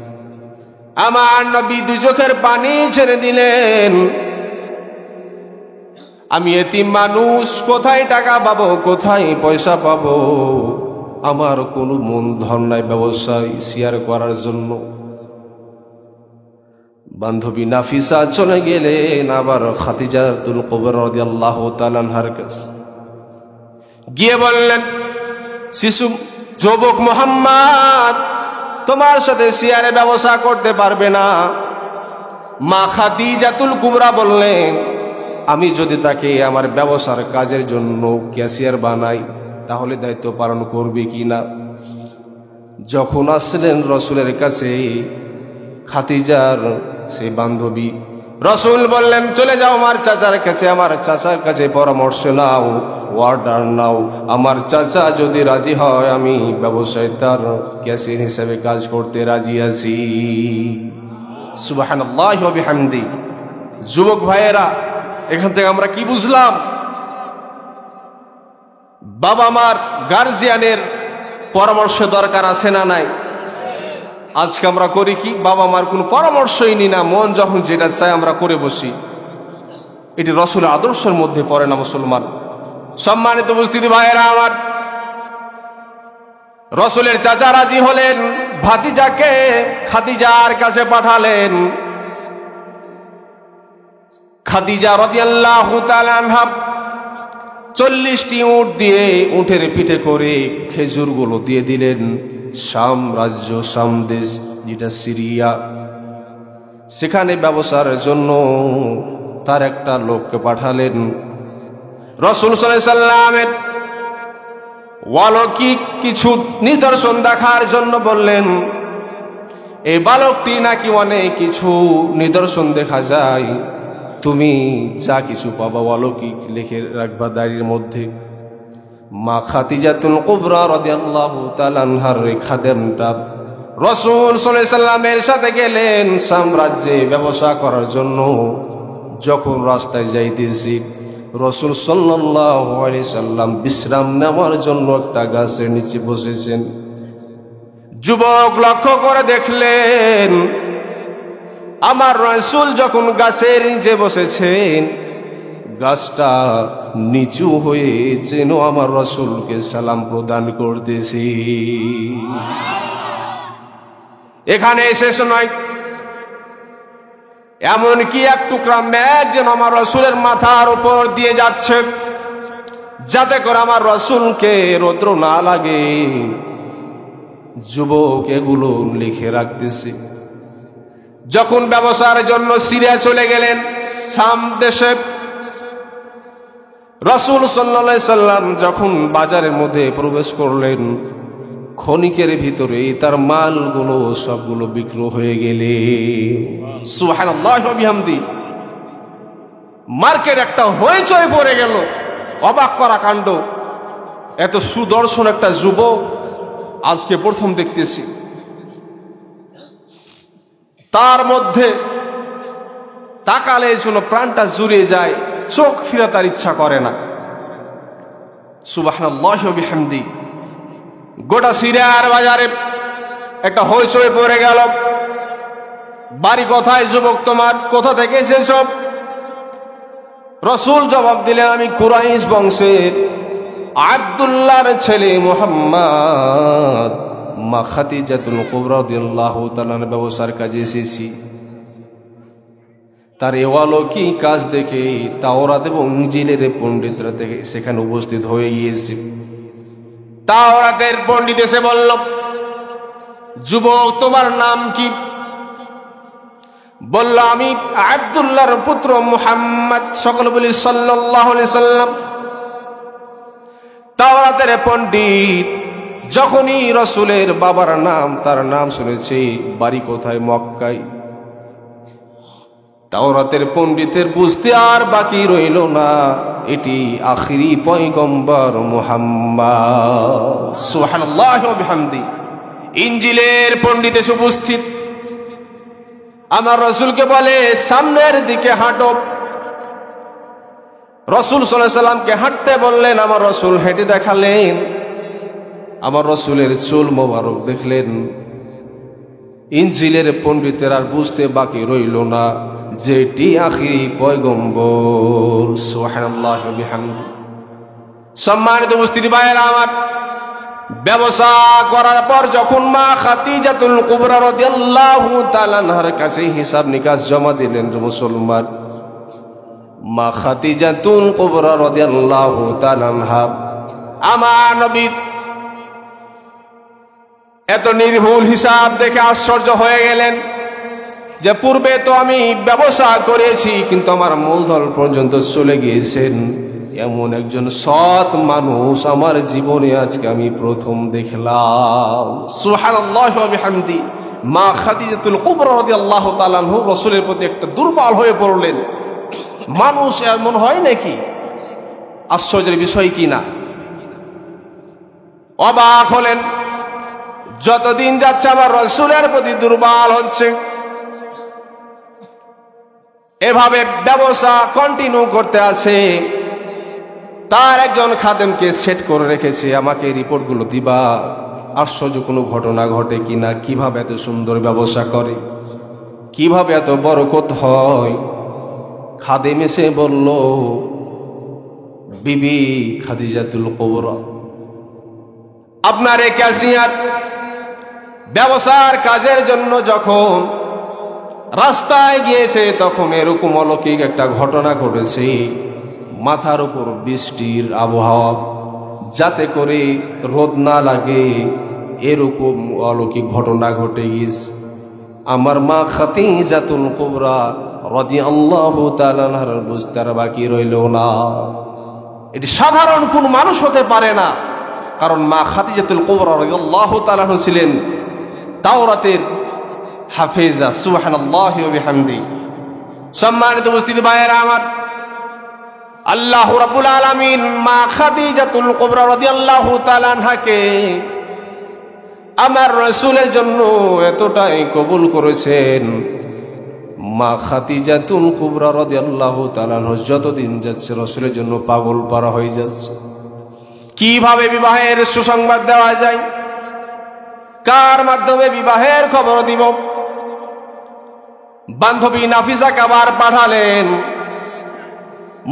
আমার নবী দুই চোখের পানি ছেড়ে দিলেন, আমি এতিম মানুষ, কোথায় টাকা পাবো, কোথায় পয়সা পাবো? আমার কোনো মন ধন নাই ব্যবসায় শেয়ার করার জন্য। বান্ধবী নাফিসা চলে গেলেন আবার খাদিজাতুল কুবরা রাদিয়াল্লাহু তাআলা আনহার কাছে, গিয়ে বললেন, শিশু যুবক মুহাম্মদ তোমার সাথে শেয়ারে ব্যবসা করতে পারবে না। মা খাদিজাতুল কুবরা বললেন, আমি যদি তাকে আমার ব্যবসার কাজের জন্য ক্যাশিয়ার বানাই তাহলে দায়িত্ব পালন করবে কিনা? যখন আসলেন রসুলের কাছে খাদিজার সে বান্ধবী, রসুল বললেন, চলে যাও আমার চাচার কাছে, আমার চাচার কাছে পরামর্শ নাও, অর্ডার নাও। আমার চাচা যদি রাজি হয় আমি ব্যবসায় তার ক্যাশিয়ার হিসেবে কাজ করতে রাজি আছি। সুবহানাল্লাহি ওয়া বিহামদি। যুবক ভাইয়েরা, এখান থেকে আমরা কি বুঝলাম? বাবা মার গার্জিয়ানের পরামর্শ দরকার আছে না নাই? আজকে আমরা করি কি? বাবা মার কোনো পরামর্শই নি না, মন যখন যেটা চায় আমরা করে বসি। এটি রসুলের আদর্শের মধ্যে পড়ে না মুসলমান। সম্মানিত উপস্থিতি ভাইয়েরা আমার, রসুলের চাচা রাজি হলেন, ভাতিজাকে খাদিজার কাছে পাঠালেন। খাদিজা রাদিয়াল্লাহু তাআলা আনহা 40টি উট দিয়ে, উটের পিঠে করে খেজুরগুলো দিয়ে দিলেন শাম রাজ্য, শাম দেশ যেটা সিরিয়া, সেখানে ব্যবসার জন্য তার একটা লোককে পাঠালেন। রাসূল সাল্লাল্লাহু আলাইহি সাল্লামের অলৌকিক কিছু নিদর্শন দেখার জন্য বললেন। এই বালকটি নাকি অনেক কিছু নিদর্শন দেখা যায়, তুমি যা কিছু পাবা অলৌকিক লিখে রাখবা ডায়েরির মধ্যে। মা খাদিজাতুল কুবরা রাদিয়াল্লাহু তাআলা আনহার খাদেমটা রাসূল সাল্লাল্লাহু আলাইহি সাল্লামের সাথে গেলেন সাম্রাজ্যে ব্যবসা করার জন্য। যখন রাস্তায় যাইতেছি, রাসূল সাল্লাল্লাহু আলাইহি সাল্লাম বিশ্রাম নেওয়ার জন্য একটা গাছের নিচে বসেছেন। যুবক লক্ষ্য করে দেখলেন আমার রাসূল যখন গাছের নিচে বসেছেন, গাছটা নিচু হয়ে যেন আমার রাসূলকে সালাম প্রদান করতেছে। এখানে শেষ নয়, এমন কি এক টুকরা মেঘ যেন আমার রাসূলের মাথার উপর দিয়ে যাচ্ছে, যাতে করে আমার রাসূলকে রৌদ্র না লাগে। যুবক এগুলো লিখে রাখতেছে। যখন ব্যবসার জন্য সিরিয়া চলে গেলেন, শাম দেশে, রাসূল সাল্লাল্লাহু আলাইহি সাল্লাম যখন বাজারের মধ্যে প্রবেশ করলেন, ক্ষণিকের ভিতরে তার মালগুলো সবগুলো বিক্রি হয়ে গেলে। সুবহানাল্লাহি ওয়া বিহামদি। মার্কেট একটা হইচই পড়ে গেল, অবাক করা কাণ্ড। এত সুদর্শন একটা যুবক আজকে প্রথম দেখতেছি। তার মধ্যে তাকালে যেন প্রাণটা জুড়ে যায়, চোখ ফিরে তার ইচ্ছা করে না। সুবহানাল্লাহি ওয়া বিহামদি। গোটা সিরিয়ার বাজারে একটা হইচই পড়ে গেল। বাড়ি কোথায় যুবক তোমার, কোথা থেকে এসেছ? রাসূল জবাব দিলেন, আমি কুরাইশ বংশের আব্দুল্লাহর ছেলে মুহাম্মদ, মা খাদিজাতুল কুবরা রাদিয়াল্লাহু তাআলার ব্যবসার কাজে এসেছি। তার কি কাজ দেখে তাওরাত এবং ইনজিলের পণ্ডিতরা থেকে সেখানে উপস্থিত হয়ে গিয়েছে। তাওরাতের পণ্ডিত এসে বলল, যুবক তোমার নাম কি? বলল, আমি আব্দুল্লাহর পুত্র মুহাম্মদ। সকল বলি সাল্লাল্লাহু আলাইহি সাল্লাম। তাওরাতের পণ্ডিত যখনই রাসূলের বাবার নাম, তার নাম শুনেছে, বাড়ি কোথায়? মক্কায়। তাওরাতের পণ্ডিতের বুঝতে আর বাকি রইল না, এটি আখিরি পয়গম্বর মুহাম্মদ। সুবহানাল্লাহি ওয়া বিহামদি। ইনজিলের পণ্ডিত এসে উপস্থিত। আমার রাসূলকে বলে, সামনের দিকে হাঁটো। রাসূল সাল্লাল্লাহু আলাইহি সাল্লামকে হাঁটতে বললেন। আমার রাসূল হেঁটে দেখালেন। আমার রাসূলের চুল মোবারক দেখলেন। ইনজিলের পণ্ডিতের আর বুঝতে বাকি রইল না যেটি আখিরি পয়গম্বর। সুবহানাল্লাহি ওয়া বিহামদি। সম্মানিত উপস্থিতি ভাইয়েরা আমার, ব্যবসা করার পর যখন মা খাদিজাতুল কুবরা রাদিয়াল্লাহু তাআলা আনহার কাছে হিসাব নিকাশ জমা দিলেন মুসলমান, মা খাদিজাতুল কুবরা রাদিয়াল্লাহু তাআলা আনহা আমার নবী এত নির্ভুল হিসাব দেখে আশ্চর্য হয়ে গেলেন যে পূর্বে তো আমি ব্যবসা করেছি, কিন্তু আমার মূলধন পর্যন্ত চলে গিয়েছেন এমন একজন সৎ মানুষ আমার জীবনে আজকে আমি প্রথম দেখলাম। সুবহানাল্লাহি ওয়া বিহামদি। মা খাদিজাতুল কুবরা রাদিয়াল্লাহু তাআলা আনহু রাসূলের প্রতি একটা দুর্বল হয়ে পড়লেন। মানুষ এমন হয় নাকি? আশ্চর্যের বিষয় কি না? অবাক হলেন। যতদিন যাচ্ছে আমার রাসূলের প্রতি দুর্বল হচ্ছে। এভাবে ব্যবসা কন্টিনিউ করতে আছে। তার একজন খাদেমকে সেট করে রেখেছে, আমাকে রিপোর্টগুলো দিবা, আশ্চর্য কোনো ঘটনা ঘটে কিনা, কিভাবে এত সুন্দর ব্যবসা করে, কিভাবে এত বরকত হয়। খাদেম এসে বলল, বিবি খাদিজাতুল কুবরা, আপনার এই ক্যাশিয়ার ব্যবসার কাজের জন্য যখন রাস্তায় গিয়েছে তখন এরকম অলৌকিক একটা ঘটনা ঘটেছে। মাথার উপর বৃষ্টির আবহাওয়া, যাতে করে রোদ না লাগে, এরকম অলৌকিক ঘটনা ঘটে গিয়েছে। আমার মা খাদিজাতুল কুবরা রাদিয়াল্লাহু তাআলা আনহার বুঝতে আর বাকি রইল না। এটি সাধারণ কোন মানুষ হতে পারে না, কারণ মা খাদিজাতুল কুবরা রাদিয়াল্লাহু তাআলা আনহা ছিলেন তাওরাতের হাফেজা। সুবহানাল্লাহি ওয়া বিহামদি। সম্মানিত উপস্থিতি ভাইয়েরা আমার, আল্লাহ রাব্বুল আলামিন মা খাদিজাতুল কুবরা রাদিয়াল্লাহু তাআলা আনহাকে আমার রাসূলের জন্য এতটাই কবুল করেছেন। মা খাদিজাতুল কুবরা রাদিয়াল্লাহু তাআলা আনহা যতদিন যাচ্ছে রাসূলের জন্য পাগল পারা হয়ে যাচ্ছে। কিভাবে বিবাহের সুসংবাদ দেওয়া যায়, কার মাধ্যমে বিবাহের খবর দিব? বান্ধবী নাফিসা কাবার পাঠালেন,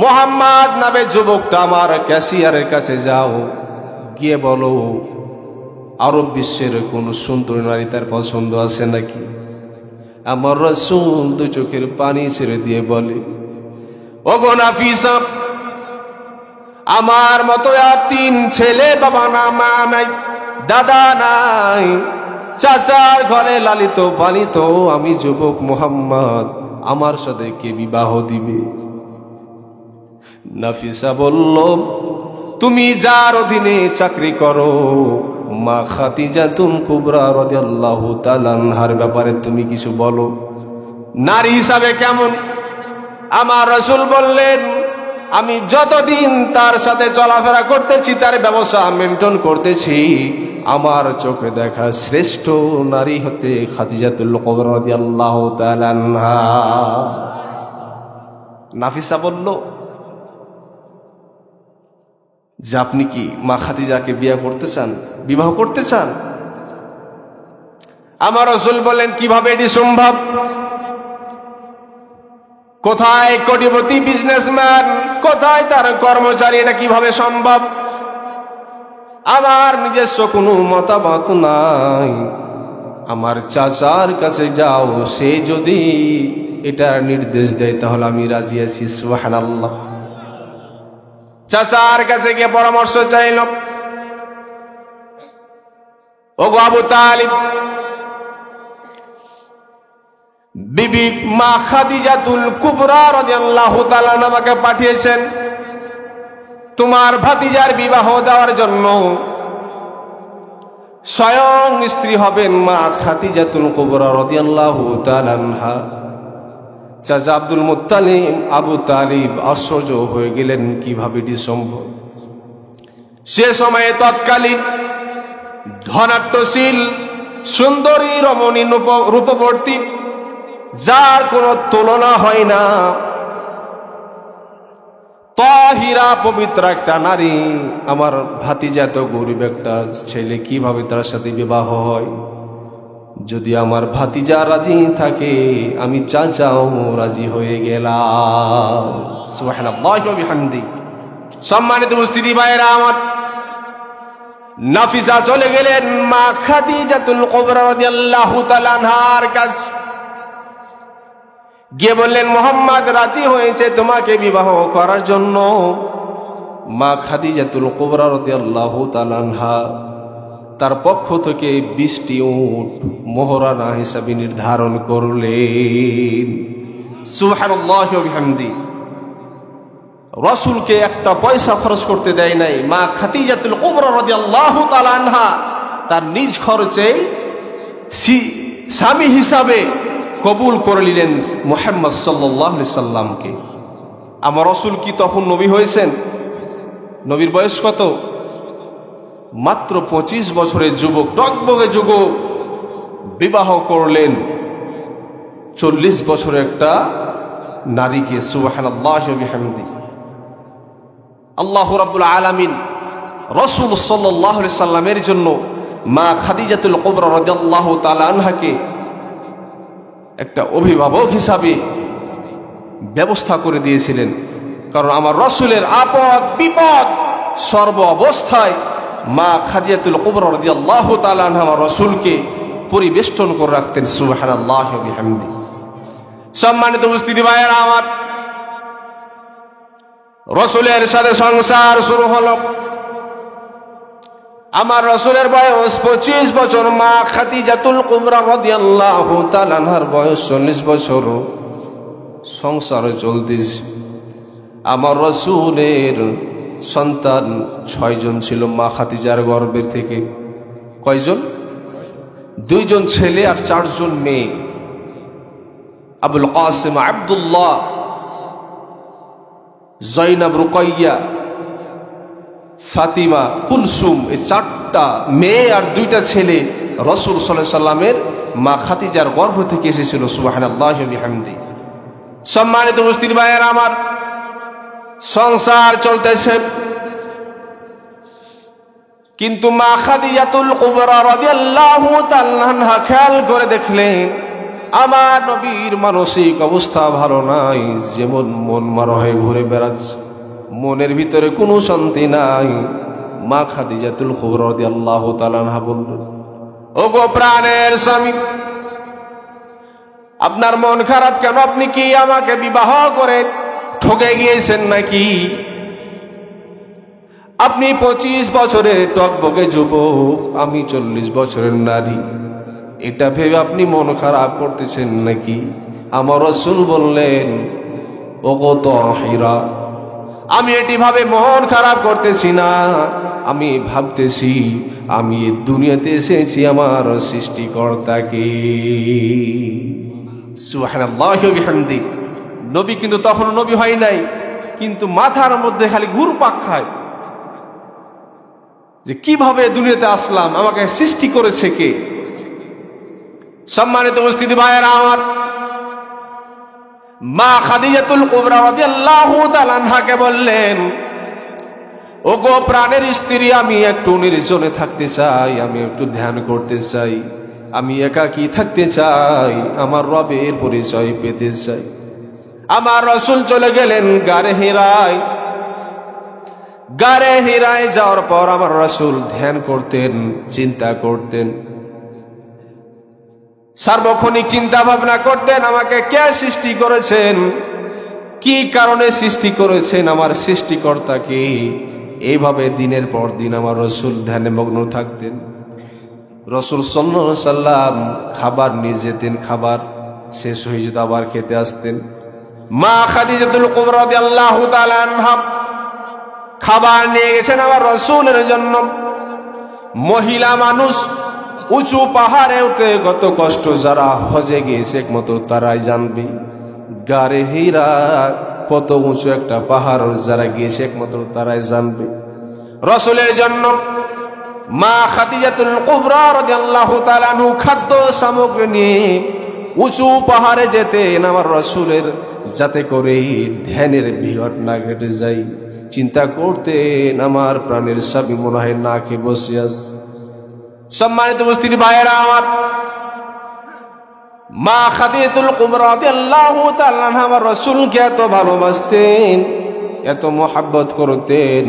মুহাম্মদ নামে যুবকটা আমার ক্যাশিয়ারের কাছে যাও, গিয়ে বলো আরব বিশ্বের কোন সুন্দর নারী তার পছন্দ আছে নাকি? আমার রাসূল দুই চোখের পানি ছেড়ে দিয়ে বলে, ওগো নাফিসা, আমার মতো আর তিন ছেলে, বাবা না, মা নাই, দাদা নাই, চাচার ঘরে লালিত পালিত আমি যুবক মুহাম্মদ, আমার সাথে কে বিবাহ দিবে? নাফিসা বলল, তুমি যার অধীনে চাকরি করো, মা খাদিজাতুল কুবরা রাদিয়াল্লাহু তাআলা আনহার ব্যাপারে তুমি কিছু বলো, নারী হিসাবে কেমন? আমার রাসূল বললেন, আমি যতদিন তার সাথে চলাফেরা করতেছি, তার ব্যবসা মেনটেন করতেছি, আমার চোখে দেখা শ্রেষ্ঠ নারী হতে খাদিজাতুল কুবরা রাদিয়াল্লাহু তাআলা আনহা। নাফিসা বলল যে আপনি কি মা খাদিজাকে বিয়ে করতে চান, বিবাহ করতে চান? আমার রাসূল বলেন, কিভাবে এটি সম্ভব? কোথায় কোটিপতি বিজনেসম্যান, কোথায় তার কর্মচারী, এটা কিভাবে সম্ভব? আমার নিজস্ব কোনো মতামত নাই, আমার চাচার কাছে যাও, সে যদি এটার নির্দেশ দেয় তাহলে আমি রাজি আছি। সুবহানাল্লাহ। চাচার কাছে গিয়ে পরামর্শ চাইল, ওগো আবু তালিব, বিবি মা খাদিজাতুল কুবরা রাদিয়াল্লাহু তাআলা আমাকে পাঠিয়েছেন তোমার ভাতিজার বিবাহ দেওয়ার জন্য। স্বয়ং স্ত্রী হবেন মা খাদিজাতুল কুবরা রাদিয়াল্লাহু তাআলা আনহা। চাচা আব্দুল মুত্তালিব আবু তালিব আশ্চর্য হয়ে গেলেন, কিভাবে এটি সম্ভব? সে সময়ে তৎকালীন ধনাঢ্যশীল সুন্দরী রমণী রূপবর্তী, যার কোনো তুলনা হয় না, তাহিরা পবিত্র একটা নারী, আমার ভাতিজা তো গরিব একটা ছেলে, কিভাবে তার সাথে বিবাহ হয়? যদি আমার ভাতিজা রাজি থাকে, আমি চাচাও রাজি হয়ে গেলাম। সুবহানাল্লাহি ওয়া বিহামদিহি। সম্মানিত উপস্থিতি ভাইরা আমার, নাফিসা চলে গেলেন মা খাদিজাতুল কুবরা রাদিয়াল্লাহু তাআলা আনহার কাছে, গিয়ে বললেন, মুহাম্মদ রাজি হয়েছে তোমাকে বিবাহ করার জন্য। মা খাদিজাতুল কুবরা রাদিয়াল্লাহু তাআলা আনহা তার পক্ষ থেকে 20টি উট মোহরানা হিসাবে নির্ধারণ করলেন। সুবহানাল্লাহি ওয়া বিহামদিহি। রাসূলকে একটা পয়সা খরচ করতে দেয় নাই। মা খাদিজাতুল কুবরা রাদিয়াল্লাহু তাআলা আনহা তার নিজ খরচে স্বামী হিসাবে কবুল করে নিলেন মুহাম্মদ সাল্লাল্লাহু আলাইহি সাল্লামকে। আমার রাসূল কি তখন নবী হয়েছেন? নবীর বয়স কত? মাত্র 25 বছরের যুবক, টকবগে যুবক, বিবাহ করলেন 40 বছরের একটা নারীকে। সুবহানাল্লাহি ওয়া বিহামদিহি। আল্লাহ রাব্বুল আলামিন রাসূল সাল্লাল্লাহু আলাইহি সাল্লামের জন্য মা খাদিজাতুল কুবরা রাদিয়াল্লাহু তাআলা আনহাকে একটা অভিভাবক হিসাবে ব্যবস্থা করে দিয়েছিলেন। কারণ আমার রাসূলের আপদ বিপদ সর্ব অবস্থায় মা খাদিজাতুল কুবরা রাদিয়াল্লাহু তাআলা আনহা আমার রাসূলকে পরিবেষ্টন করে রাখতেন। সুবহানাল্লাহি ওয়া বিহামদিহি। সম্মানিত উপস্থিতি ভাইয়েরা আমার, রাসূলের সাথে সংসার শুরু হলো। আমার রাসূলের বয়স 25 বছর, মা খাদিজাতুল কুবরা রাদিয়াল্লাহু তাআলা আনহার বয়স 40 বছর। সংসার চলতেছে। আমার রাসূলের সন্তান 6 জন ছিল মা খাদিজার গর্ভের থেকে। কয়জন? 2 জন ছেলে আর 4 জন মেয়ে। আবুল কাসিম আব্দুল্লাহ, জয়নাব, রুকাইয়া, ফাতিমা, কুলসুম, এই 4টা মেয়ে আর 2টা ছেলে রাসূল সাল্লাল্লাহু আলাইহি সাল্লামের মা খাদিজার গর্ভ থেকে এসেছিল। সুবহানাল্লাহি ওয়া বিহামদিহি। সম্মানিত উপস্থিতি ভাইয়েরা আমার, সংসার চলতেছে, কিন্তু মা খাদিজাতুল কুবরা রাদিয়াল্লাহু তাআলা আনহা খেয়াল করে দেখলেন আমার নবীর মানসিক অবস্থা ভালো নাই। যেমন মন মারা হয়ে ঘুরে বেড়াচ্ছে, মনের ভিতরে কোনো শান্তি নাই। মা খাদিজাতুল কুবরা রাদিয়াল্লাহু তাআলা আনহা বললেন, ওগো প্রাণের স্বামী, আপনার মন খারাপ কেন? আপনি কি আমাকে বিবাহ করে ঠকে গিয়েছেন নাকি? আপনি 25 বছরের টকবগে যুবক, আমি 40 বছরের নারী, এটা ভেবে আপনি মন খারাপ করতেছেন নাকি? আমার রাসূল বললেন, ওগো তাহিরা, আমি এটি ভাবে মন খারাপ করতেছি না, আমি ভাবতেছি আমি এই দুনিয়াতে এসেছি আমার সৃষ্টিকর্তাকে। সুবহানাল্লাহি ওয়া বিহামদিহি। নবী কিন্তু তখন নবী হয় নাই, কিন্তু মাথার মধ্যে খালি ঘুরপাক খায় যে কিভাবে দুনিয়াতে আসলাম, আমাকে সৃষ্টি করেছে কে। সম্মানিত উপস্থিতি ভাইয়েরা আমার, মা খাদিজাতুল কুবরা রাদিয়াল্লাহু তাআলা আনহাকে বললেন, ওগো প্রাণের স্ত্রী, আমি একটু নির্জনে থাকতে চাই, আমি একটু ধ্যান করতে চাই, আমি একাকী থাকতে চাই, আমার রবের পরিচয় পেতে চাই। আমার রাসূল চলে গেলেন গারে হিরায়। গারে হিরায় যাওয়ার পর আমার রাসূল ধ্যান করতেন, চিন্তা করতেন, সার্বক্ষণিক চিন্তা ভাবনা করতেন, আমাকে কে সৃষ্টি করেছেন, কি কারণে সৃষ্টি করেছেন, আমার সৃষ্টিকর্তা কে। এইভাবে দিনের পর দিন আমার রাসূল ধ্যানে মগ্ন থাকতেন। রাসূল সাল্লাল্লাহু আলাইহি সাল্লাম খাবার নিয়ে যেতেন, খাবার শেষ হয়ে যেত, আবার খেতে আসতেন। মা খাদিজাতুল কুবরা রাদিয়াল্লাহু তাআলা আনহা খাবার নিয়ে গেছেন আমার রাসূলের জন্য। মহিলা মানুষ উঁচু পাহাড়ে উঠে কত কষ্ট, যারা হজে গিয়েছে একমাত্র তারাই জানবে। গারে হীরা কত উঁচু একটা পাহাড়, যারা গিয়েছে একমাত্র তারাই জানবে। রাসূলের জন্য মা খাদিজাতুল কুবরা রাদিয়াল্লাহু তাআলা আনহু খাদ্য সামগ্রী নিয়ে উঁচু পাহাড়ে যেতেন আমার রাসূলের, যাতে করে ধ্যানের বিঘট না ঘটে যায়। চিন্তা করতেন, আমার প্রাণের স্বামী মনে হয় না খেয়ে বসে আছে। সম্মানিত উপস্থিতি ভাইয়েরা আমার, মা খাদিজাতুল কুবরা রাদিয়াল্লাহু তাআলা আনহা আমার রাসূলকে এত ভালোবাসতেন, এত মহব্বত করতেন,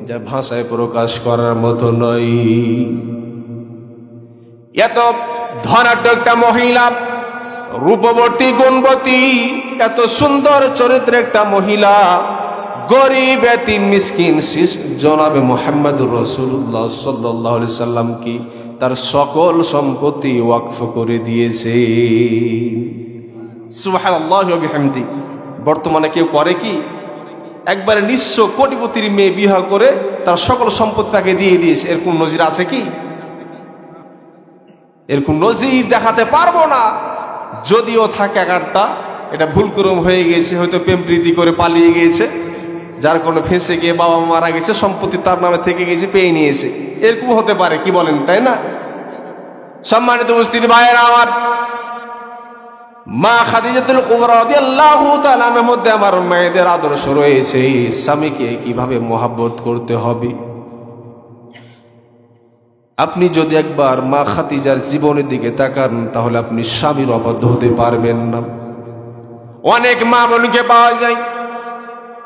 যা ভাষায় প্রকাশ করার মতো নয়। এত ধনাঢ্য একটা মহিলা, রূপবতী, গুণবতী, এত সুন্দর চরিত্রের একটা মহিলা, গরিব এতিম মিসকিন জনাবে মুহাম্মদুর রাসূলুল্লাহ সাল্লাল্লাহু আলাইহি সাল্লাম কি তার সকল সম্পত্তি ওয়াকফ করে দিয়েছে। সুবহানাল্লাহি ওয়া বিহামদি। বর্তমানে কেউ করে কি? একবারে নিঃস্ব কোটিপতির মেয়ে বিবাহ করে তার সকল সম্পত্তি তাকে দিয়ে দিয়েছে। এরকম নজির আছে কি? এরকম নজির দেখাতে পারবো না। যদিও থাকে একটা, এটা ভুলক্রম হয়ে গেছে, হয়তো প্রেম প্রীতি করে পালিয়ে গিয়েছে, যার কোনো ফেঁসে গিয়ে বাবা মারা গেছে, সম্পত্তি তার নামে থেকে গেছে, পেয়ে নিয়েছে, এরকম হতে পারে, কি বলেন, তাই না? সম্মানিত উপস্থিতি ভাইয়েরা আমার, মা খাদিজাতুল কুবরা রাদিয়াল্লাহু তাআলা আনহার মধ্যে আমার মায়েদের আদর্শ রয়েছে, স্বামীকে কিভাবে মহব্বত করতে হবে। আপনি যদি একবার মা খাদিজার জীবনের দিকে তাকান, তাহলে আপনি স্বামীর অবাধ্য হতে পারবেন না। অনেক মা বোনকে পাওয়া যায়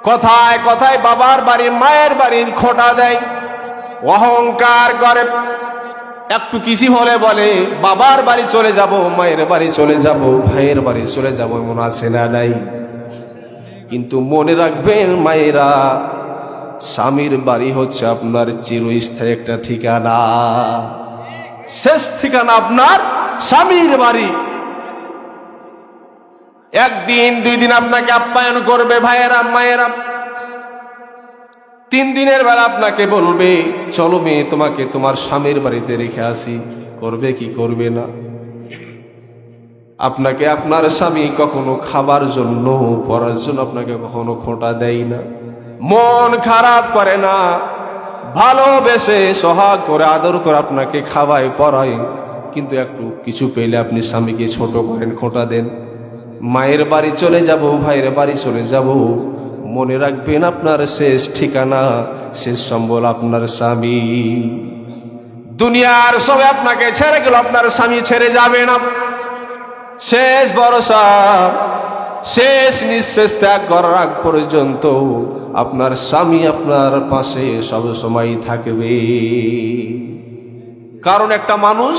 কথায় কথায় বাবার বাড়ি মায়ের বাড়ির খোঁটা দেয়, অহংকার করে, একটু কিছু হলে বলে বাবার বাড়ি চলে যাব, মায়ের বাড়ি চলে যাব, ভাইয়ের বাড়ি চলে যাব, এমন আছে না নাই? কিন্তু মনে রাখবেন মায়েরা, স্বামীর বাড়ি হচ্ছে আপনার চিরস্থায়ী একটা ঠিকানা, শেষ ঠিকানা আপনার স্বামীর বাড়ি। একদিন দুই দিন আপনাকে আপ্যায়ন করবে ভাইয়েরা মায়েরা, 3 দিনের বেলা আপনাকে বলবে চলো মেয়ে তোমাকে তোমার স্বামীর বাড়িতে রেখে আসি, করবে কি করবে না? আপনাকে আপনার স্বামী কখনো খাবার জন্য পড়ার জন্য আপনাকে কখনো খোঁটা দেয় না, মন খারাপ করে না, ভালোবেসে সোহাগ করে আদর করে আপনাকে খাওয়ায় পড়ায়। কিন্তু একটু কিছু পেলে আপনি স্বামীকে ছোট করেন, খোঁটা দেন। মায়ের বাড়ি চলে যাব, ভাইয়ের বাড়ি চলে যাব, মনে রাখবেন আপনার শেষ ঠিকানা, শেষ সম্বল আপনার স্বামী। দুনিয়ার সবে আপনাকে ছেড়ে গেল, আপনার স্বামী ছেড়ে যাবে না। শেষ ভরসা, শেষ নিঃশ্বাস ত্যাগ করার আগ পর্যন্ত আপনার স্বামী আপনার পাশে সব সময় থাকবে। কারণ একটা মানুষ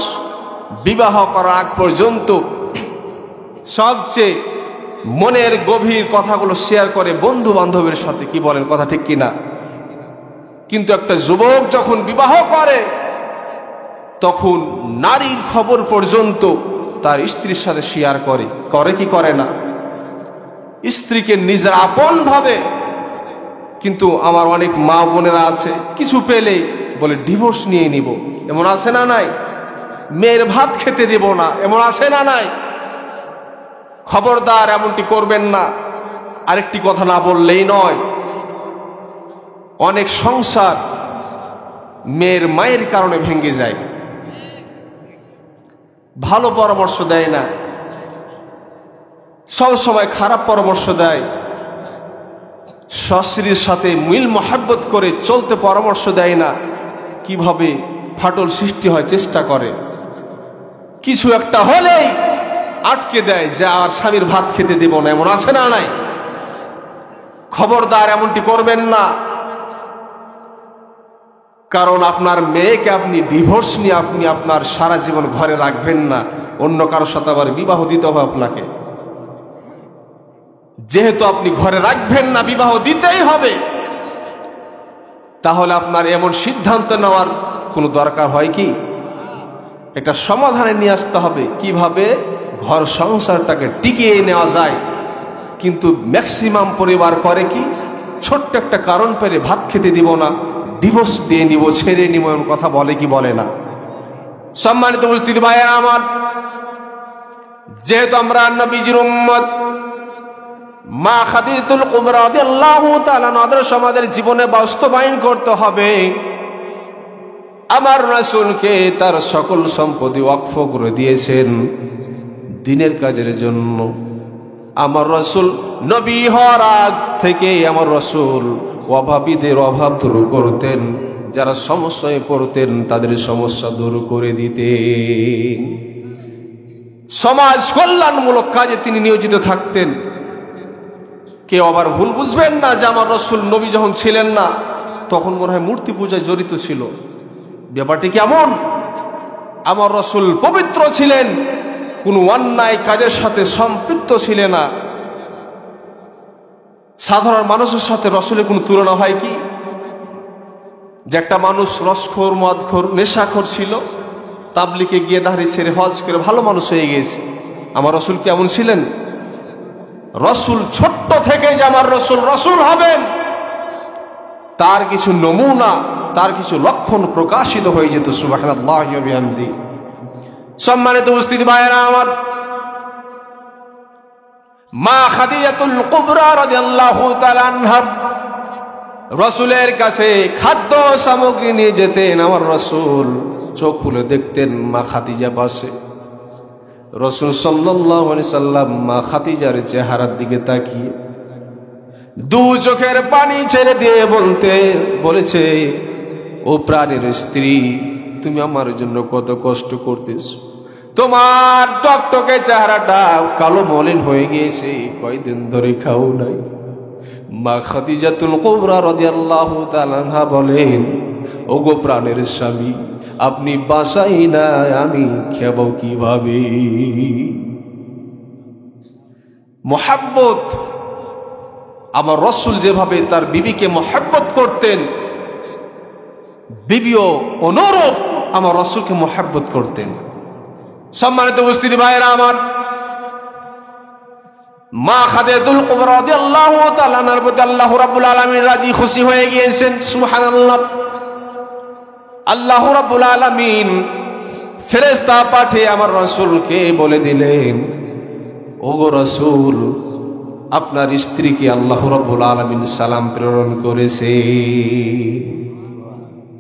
বিবাহ করার আগ পর্যন্ত সবচেয়ে মনের গভীর কথাগুলো শেয়ার করে বন্ধু বান্ধবের সাথে, কি বলেন, কথা ঠিক কিনা? কিন্তু একটা যুবক যখন বিবাহ করে তখন নারীর খবর পর্যন্ত তার স্ত্রীর সাথে শেয়ার করে, করে কি করে না? স্ত্রীকে নিজের আপন ভাবে। কিন্তু আমার অনেক মা বোনেরা আছে, কিছু পেলে বলে ডিভোর্স নিয়ে নিব, এমন আছে না নাই? মেয়ের ভাত খেতে দেব না, এমন আছে না নাই? খবরদার এমনটি করবেন না। আরেকটি কথা না বললেই নয়, অনেক সংসার মেয়ের মায়ের কারণে ভেঙে যায়। ভালো পরামর্শ দেয় না, সব সময় খারাপ পরামর্শ দেয়, শাশুড়ির সাথে মিল মোহাব্বত করে চলতে পরামর্শ দেয় না, কিভাবে ফাটল সৃষ্টি হয় চেষ্টা করে, কিছু একটা হলেই আটকে দেয় যে আর স্বামীর ভাত খেতে দেব না। এমন আছে না নাই? খবরদার এমনটি করবেন না, কারণ আপনার মেয়েকে আপনি ডিভোর্স নিয়ে আপনি আপনার সারা জীবন ঘরে রাখবেন না, অন্য কারোর সাথে আবার বিবাহ দিতে হবে আপনাকে। যেহেতু আপনি ঘরে রাখবেন না, বিবাহ দিতেই হবে, তাহলে আপনার এমন সিদ্ধান্ত নেওয়ার কোনো দরকার হয় কি? এটা সমাধানে নিয়ে আসতে হবে, কিভাবে ঘর সংসারটাকে টিকিয়ে নেওয়া যায়। কিন্তু ম্যাক্সিমাম পরিবার করে কি, ছোট্ট একটা কারণ পেলে ভাত খেতে দিব না, ডিভোর্স দিয়ে নিব, ছেড়ে নিব, এমন কথা বলে কি বলে না? সম্মানিত উপস্থিতি ভাইরা আমার, যেহেতু আমরা নবীজির উম্মত, মা খাদিজাতুল কুবরা রাদিয়াল্লাহু তাআলা আদর্শ আমাদের জীবনে বাস্তবায়ন করতে হবে। আমার রাসূলকে তার সকল সম্পত্তি ওয়াকফ করে দিয়েছেন দ্বীনের কাজের জন্য। আমার রাসূল নবী হওয়ার আগ থেকে আমার রাসূল অভাবীদের অভাব দূর করতেন, যারা সমস্যায় পড়তেন তাদের সমস্যা দূর করে দিতেন। সমাজ কল্যাণমূলক কাজে তিনি নিয়োজিত থাকতেন। কেউ আবার ভুল বুঝবেন না যে আমার রাসূল নবী যখন ছিলেন না তখন মনে হয় মূর্তি পূজায় জড়িত ছিল। ব্যাপারটি কেমন? আমার রাসূল পবিত্র ছিলেন, কোনো অন্যায় কাজের সাথে সম্পৃক্ত ছিলেন না। সাধারণ মানুষের সাথে রাসূলের কোনো তুলনা হয় কি? যে একটা মানুষ রসখোর, মদখোর, নেশাখোর ছিল, তাবলিগে গিয়ে দাড়ি ছেড়ে হজ করে ভালো মানুষ হয়ে গিয়েছে। আমার রাসূল কেমন ছিলেন? রাসূল ছোট্ট থেকে যে আমার রাসূল রাসূল হবেন তার কিছু নমুনা, তার কিছু লক্ষণ প্রকাশিত হয়ে যেত। সুবহানাল্লাহি ওয়া বিহামদিহি। সম্মানিত উপস্থিতি ভাইরা আমার, মা খাদিজাতুল কুবরা রাদিয়াল্লাহু তাআলা আনহা রাসূলের কাছে খাদ্য সামগ্রী নিয়ে যেতেন। আমার রাসূল চোখ খুলে দেখতেন মা খাদিজা বসে। রাসূল সাল্লাল্লাহু আলাইহি সাল্লাম মা খাদিজার চেহারার দিকে তাকিয়ে দু চোখের পানি ছেড়ে দিয়ে বলেছে, ও প্রাণের স্ত্রী, তুমি আমার জন্য কত কষ্ট করতেছো, তোমার টকটকে চেহারাটা কালো মলিন হয়ে গিয়েছে, কয়দিন ধরে খাও নাই। মা খাদিজাতুল কুবরা রাদিয়াল্লাহু তাআলা আনহা বলেন, ওগো প্রাণের স্বামী, আপনি বাসাই না, আমি খাবো কিভাবে? মোহাব্বত, আমার রাসূল যেভাবে তার বিবিকে মোহাব্বত করতেন, বিবিও অনুরূপ আমার রাসূলকে মোহাব্বত করতেন। সম্মানিত উপস্থিতি ভাইরা আমার, মা খাদিজাতুল কুবরা রাদিয়াল্লাহু তাআলা আনহার প্রতি আল্লাহ রাব্বুল আলামিন রাজি খুশি হয়ে গিয়েছেন। সুবহানাল্লাহ। আল্লাহ রাব্বুল আলামিন ফেরেশতা পাঠিয়ে আমার রাসূলকে বলে দিলেন, ওগো রাসূল, আপনার স্ত্রীকে আল্লাহ রাব্বুল আলামিন সালাম প্রেরণ করেছে।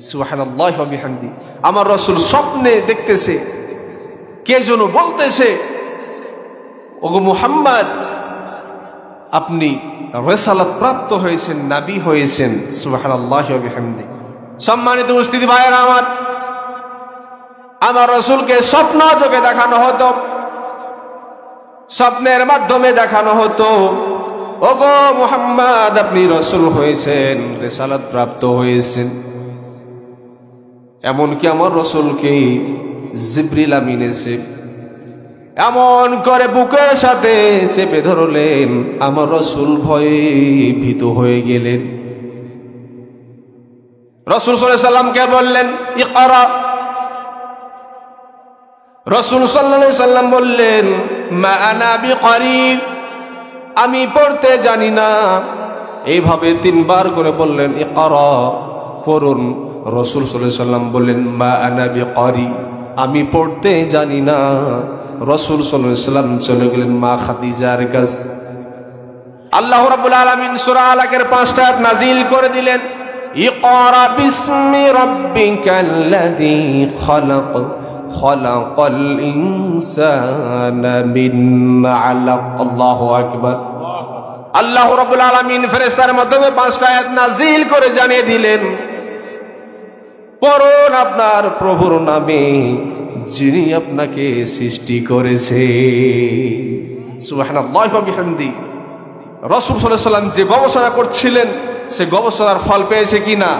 সুবহানাল্লাহি ওয়া বিহামদিহি। আমার রাসূল স্বপ্নে দেখতেছে, কে যেন বলতেছে, ওগো মুহাম্মদ, আপনি রিসালাত প্রাপ্ত হয়েছেন, নবী হয়েছেন। সুবহানাল্লাহি ওয়া বিহামদিহি। সম্মানিত উপস্থিতি ভাইরা আমার, আমার রাসূলকে স্বপ্ন যোগে দেখানো হতো, স্বপ্নের মাধ্যমে দেখানো হতো, ওগো মুহাম্মদ, আপনি রাসূল হয়েছেন, রিসালাত প্রাপ্ত হয়েছেন। এমনকি আমার রাসূলকে জিবরিল আমিন এসে এমন করে বুকের সাথে চেপে ধরলেন, আমার রাসূল ভয়ে ভীত হয়ে গেলেন। রাসূল সাল্লাল্লাহু আলাইহি সাল্লামকে বললেন, ইকরা। রাসূল সাল্লাল্লাহু আলাইহি সাল্লাম বললেন, মা আনা বিকারি, আমি পড়তে জানি না। এইভাবে তিনবার করে বললেন, ইকরা, পড়ুন। রাসূল সাল্লাল্লাহু আলাইহি সাল্লাম বললেন, মা আনা বিকারি, আমি পড়তে জানি না। রাসূল সাল্লাল্লাহু আলাইহি সাল্লাম চলে গেলেন মা খাদিজার কাছে। আল্লাহ রাব্বুল আলামিন সূরা আলাকের 5টা আয়াত নাজিল করে দিলেন, ইকরা বিসমি রাব্বিকাল্লাযী খালাক খালাকাল ইনসানা মিন আলাক। আল্লাহু আকবার। আল্লাহ রাব্বুল আলামিন ফেরেশতার মাধ্যমে 5টা আয়াত নাজিল করে জানিয়ে দিলেন, পড়ুন আপনার প্রভুর নামে যিনি আপনাকে সৃষ্টি করেছে। সুবহানাল্লাহি ওয়া বিহামদি। রাসূল সাল্লাল্লাহু আলাইহি ওয়াসাল্লাম যে গবেষণা করছিলেন সে গবেষণার ফল পেয়েছে কিনা?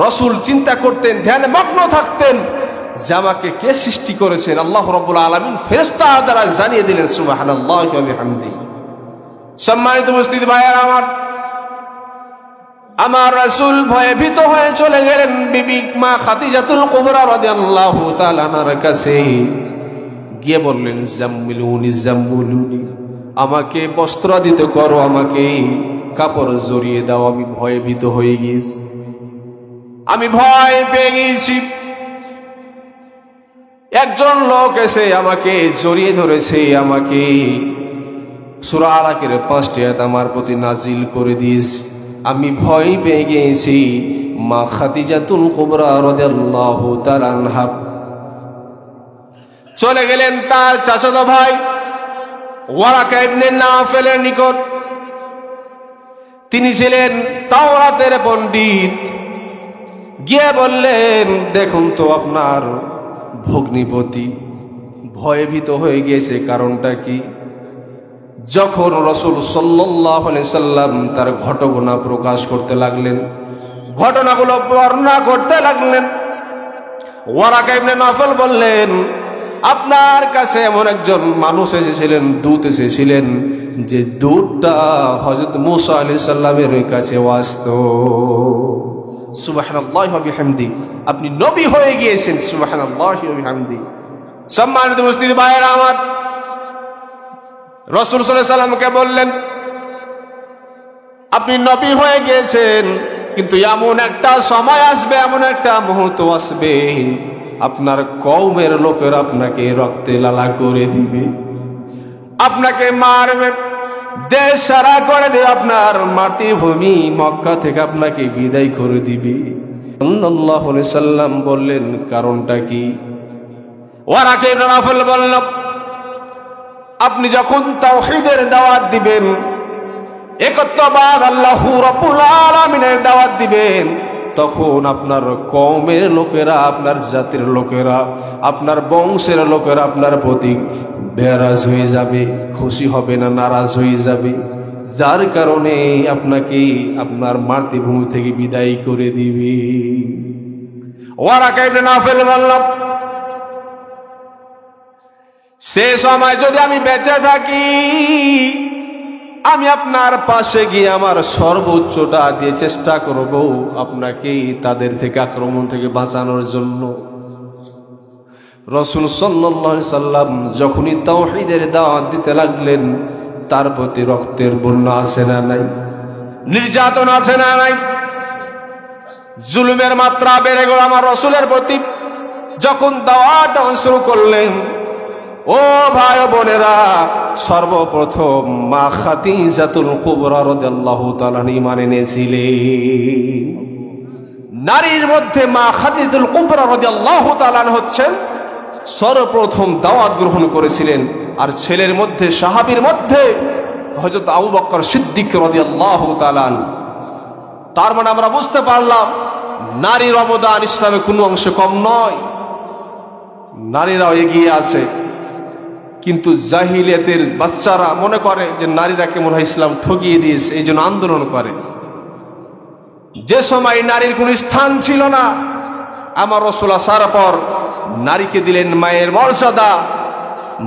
রাসূল চিন্তা করতেন, ধ্যানে মগ্ন থাকতেন যে আমাকে কে সৃষ্টি করেছেন। আল্লাহ রাব্বুল আলামিন ফেরেশতা দ্বারা জানিয়ে দিলেন। সুবহানাল্লাহি ওয়া বিহামদি। সম্মানিত উপস্থিতি ভাইয়েরা আমার রাসূল ভয়ে ভীত হয়ে চলে গেলেন বিবি মা খাদিজাতুল কুবরা রাদিয়াল্লাহু তাআলা আনহার কাছে গিয়ে বললেন, জাম্মিলুনি জাম্মিলুনি, আমাকে বস্ত্রাদিত করো, আমাকে কাপড় জড়িয়ে দাও, আমি ভয়ে ভীত হয়ে গেছি, আমি ভয় পেয়ে গেছি। একজন লোক এসে আমাকে জড়িয়ে ধরেছে, আমাকে সূরা আলাকের 5টি আয়াত আমার প্রতি নাজিল করে দিয়েছে, আমি ভয় পেয়ে গিয়েছি। মা খাদিজাতুল কুবরা রাদিয়াল্লাহু তাআলা আনহা চলে গেলেন তার চাচাতো ভাই ওয়ারাকা ইবনে নাফেলের নিকট। তিনি ছিলেন তাওরাতের পণ্ডিত। গিয়ে বললেন, দেখুন তো আপনার ভগ্নিপতি ভয়ে ভীত হয়ে গিয়েছে, কারণটা কি? যখন রাসূল সাল্লাল্লাহু আলাইহি সাল্লাম তার ঘটনা প্রকাশ করতে লাগলেন, ঘটনাগুলো বর্ণনা করতে লাগলেন, ওয়ারাকা ইবনে নাফেল বললেন, আপনার কাছে এমন একজন মানুষ এসেছিলেন, দূত এসেছিলেন, যে দূতটা হযরত মুসা আলাইহিস সালামের কাছে আসতো। সুবহানাল্লাহি ওয়া বিহামদি। আপনি নবী হয়ে গিয়েছেন। সুবহানাল্লাহি ওয়া বিহামদি। সম্মানিত উপস্থিতি ভাইয়েরা আমার, রাসূল সাল্লাল্লাহু আলাইহি সাল্লামকে বললেন, আপনি নবী হয়ে গিয়েছেন, কিন্তু এমন একটা সময় আসবে, এমন একটা মুহূর্ত আসবে, আপনার কওমের লোকেরা আপনাকে রক্তে লালা করে দিবে, আপনাকে মারবে, দেশ সারা করে দেবে, আপনার মাতৃভূমি মক্কা থেকে আপনাকে বিদায় করে দিবে। সাল্লাল্লাহু আলাইহি সাল্লাম বললেন, কারণটা কি? ওয়ারাকা ইবনে নাফেল বলল, আপনি যখন তাওহীদের দাওয়াত দিবেন, একত্ববাদ আল্লাহ রাব্বুল আলামিনের দাওয়াত দিবেন, তখন আপনার কওমের লোকেরা, আপনার জাতির লোকেরা, আপনার বংশের লোকেরা আপনার প্রতি বেরাজ হয়ে যাবে, খুশি হবে না, নারাজ হয়ে যাবে, যার কারণে আপনাকে আপনার মাতৃভূমি থেকে বিদায় করে দিবে। ওয়ারাকা ইবনে নাফেল বলল, সে সময় যদি আমি বেঁচে থাকি, আমি আপনার পাশে গিয়ে আমার সর্বোচ্চটা দিয়ে চেষ্টা করব আপনাকে তাদের থেকে, আক্রমণ থেকে বাঁচানোর জন্য। রাসূল সাল্লাল্লাহু আলাইহি সাল্লাম যখনই তাওহীদের দাওয়াত দিতে লাগলেন, তার প্রতি রক্তের বন্যা আছে না নাই? নির্যাতন আছে না নাই? জুলুমের মাত্রা বেড়ে গেল আমার রাসূলের প্রতি। যখন দাওয়াত শুরু করলেন, ও ভাই বোনেরা, সর্বপ্রথম মা খাদিজাতুল কুবরা রাদিয়াল্লাহু তাআলা ঈমান এনেছিলেন। নারীর মধ্যে মা খাদিজাতুল কুবরা রাদিয়াল্লাহু তাআলা হচ্ছেন সর্বপ্রথম দাওয়াত গ্রহণ করেছিলেন। আর ছেলের মধ্যে, সাহাবীর মধ্যে হযরত আবু বকর সিদ্দিক রাদিয়াল্লাহু তাআলা। তার মানে আমরা বুঝতে পারলাম নারীর অবদান ইসলামে কোনো অংশে কম নয়, নারীরাও এগিয়ে আছে। কিন্তু জাহিলিয়াতের বাচ্চারা মনে করে যে নারীরাকে মনে হয় ইসলাম ঠকিয়ে দিয়েছে, এই জন্য আন্দোলন করে। যে সময় নারীর কোনো স্থান ছিল না, আমার রাসূল আসার পর নারীকে দিলেন মায়ের মর্যাদা,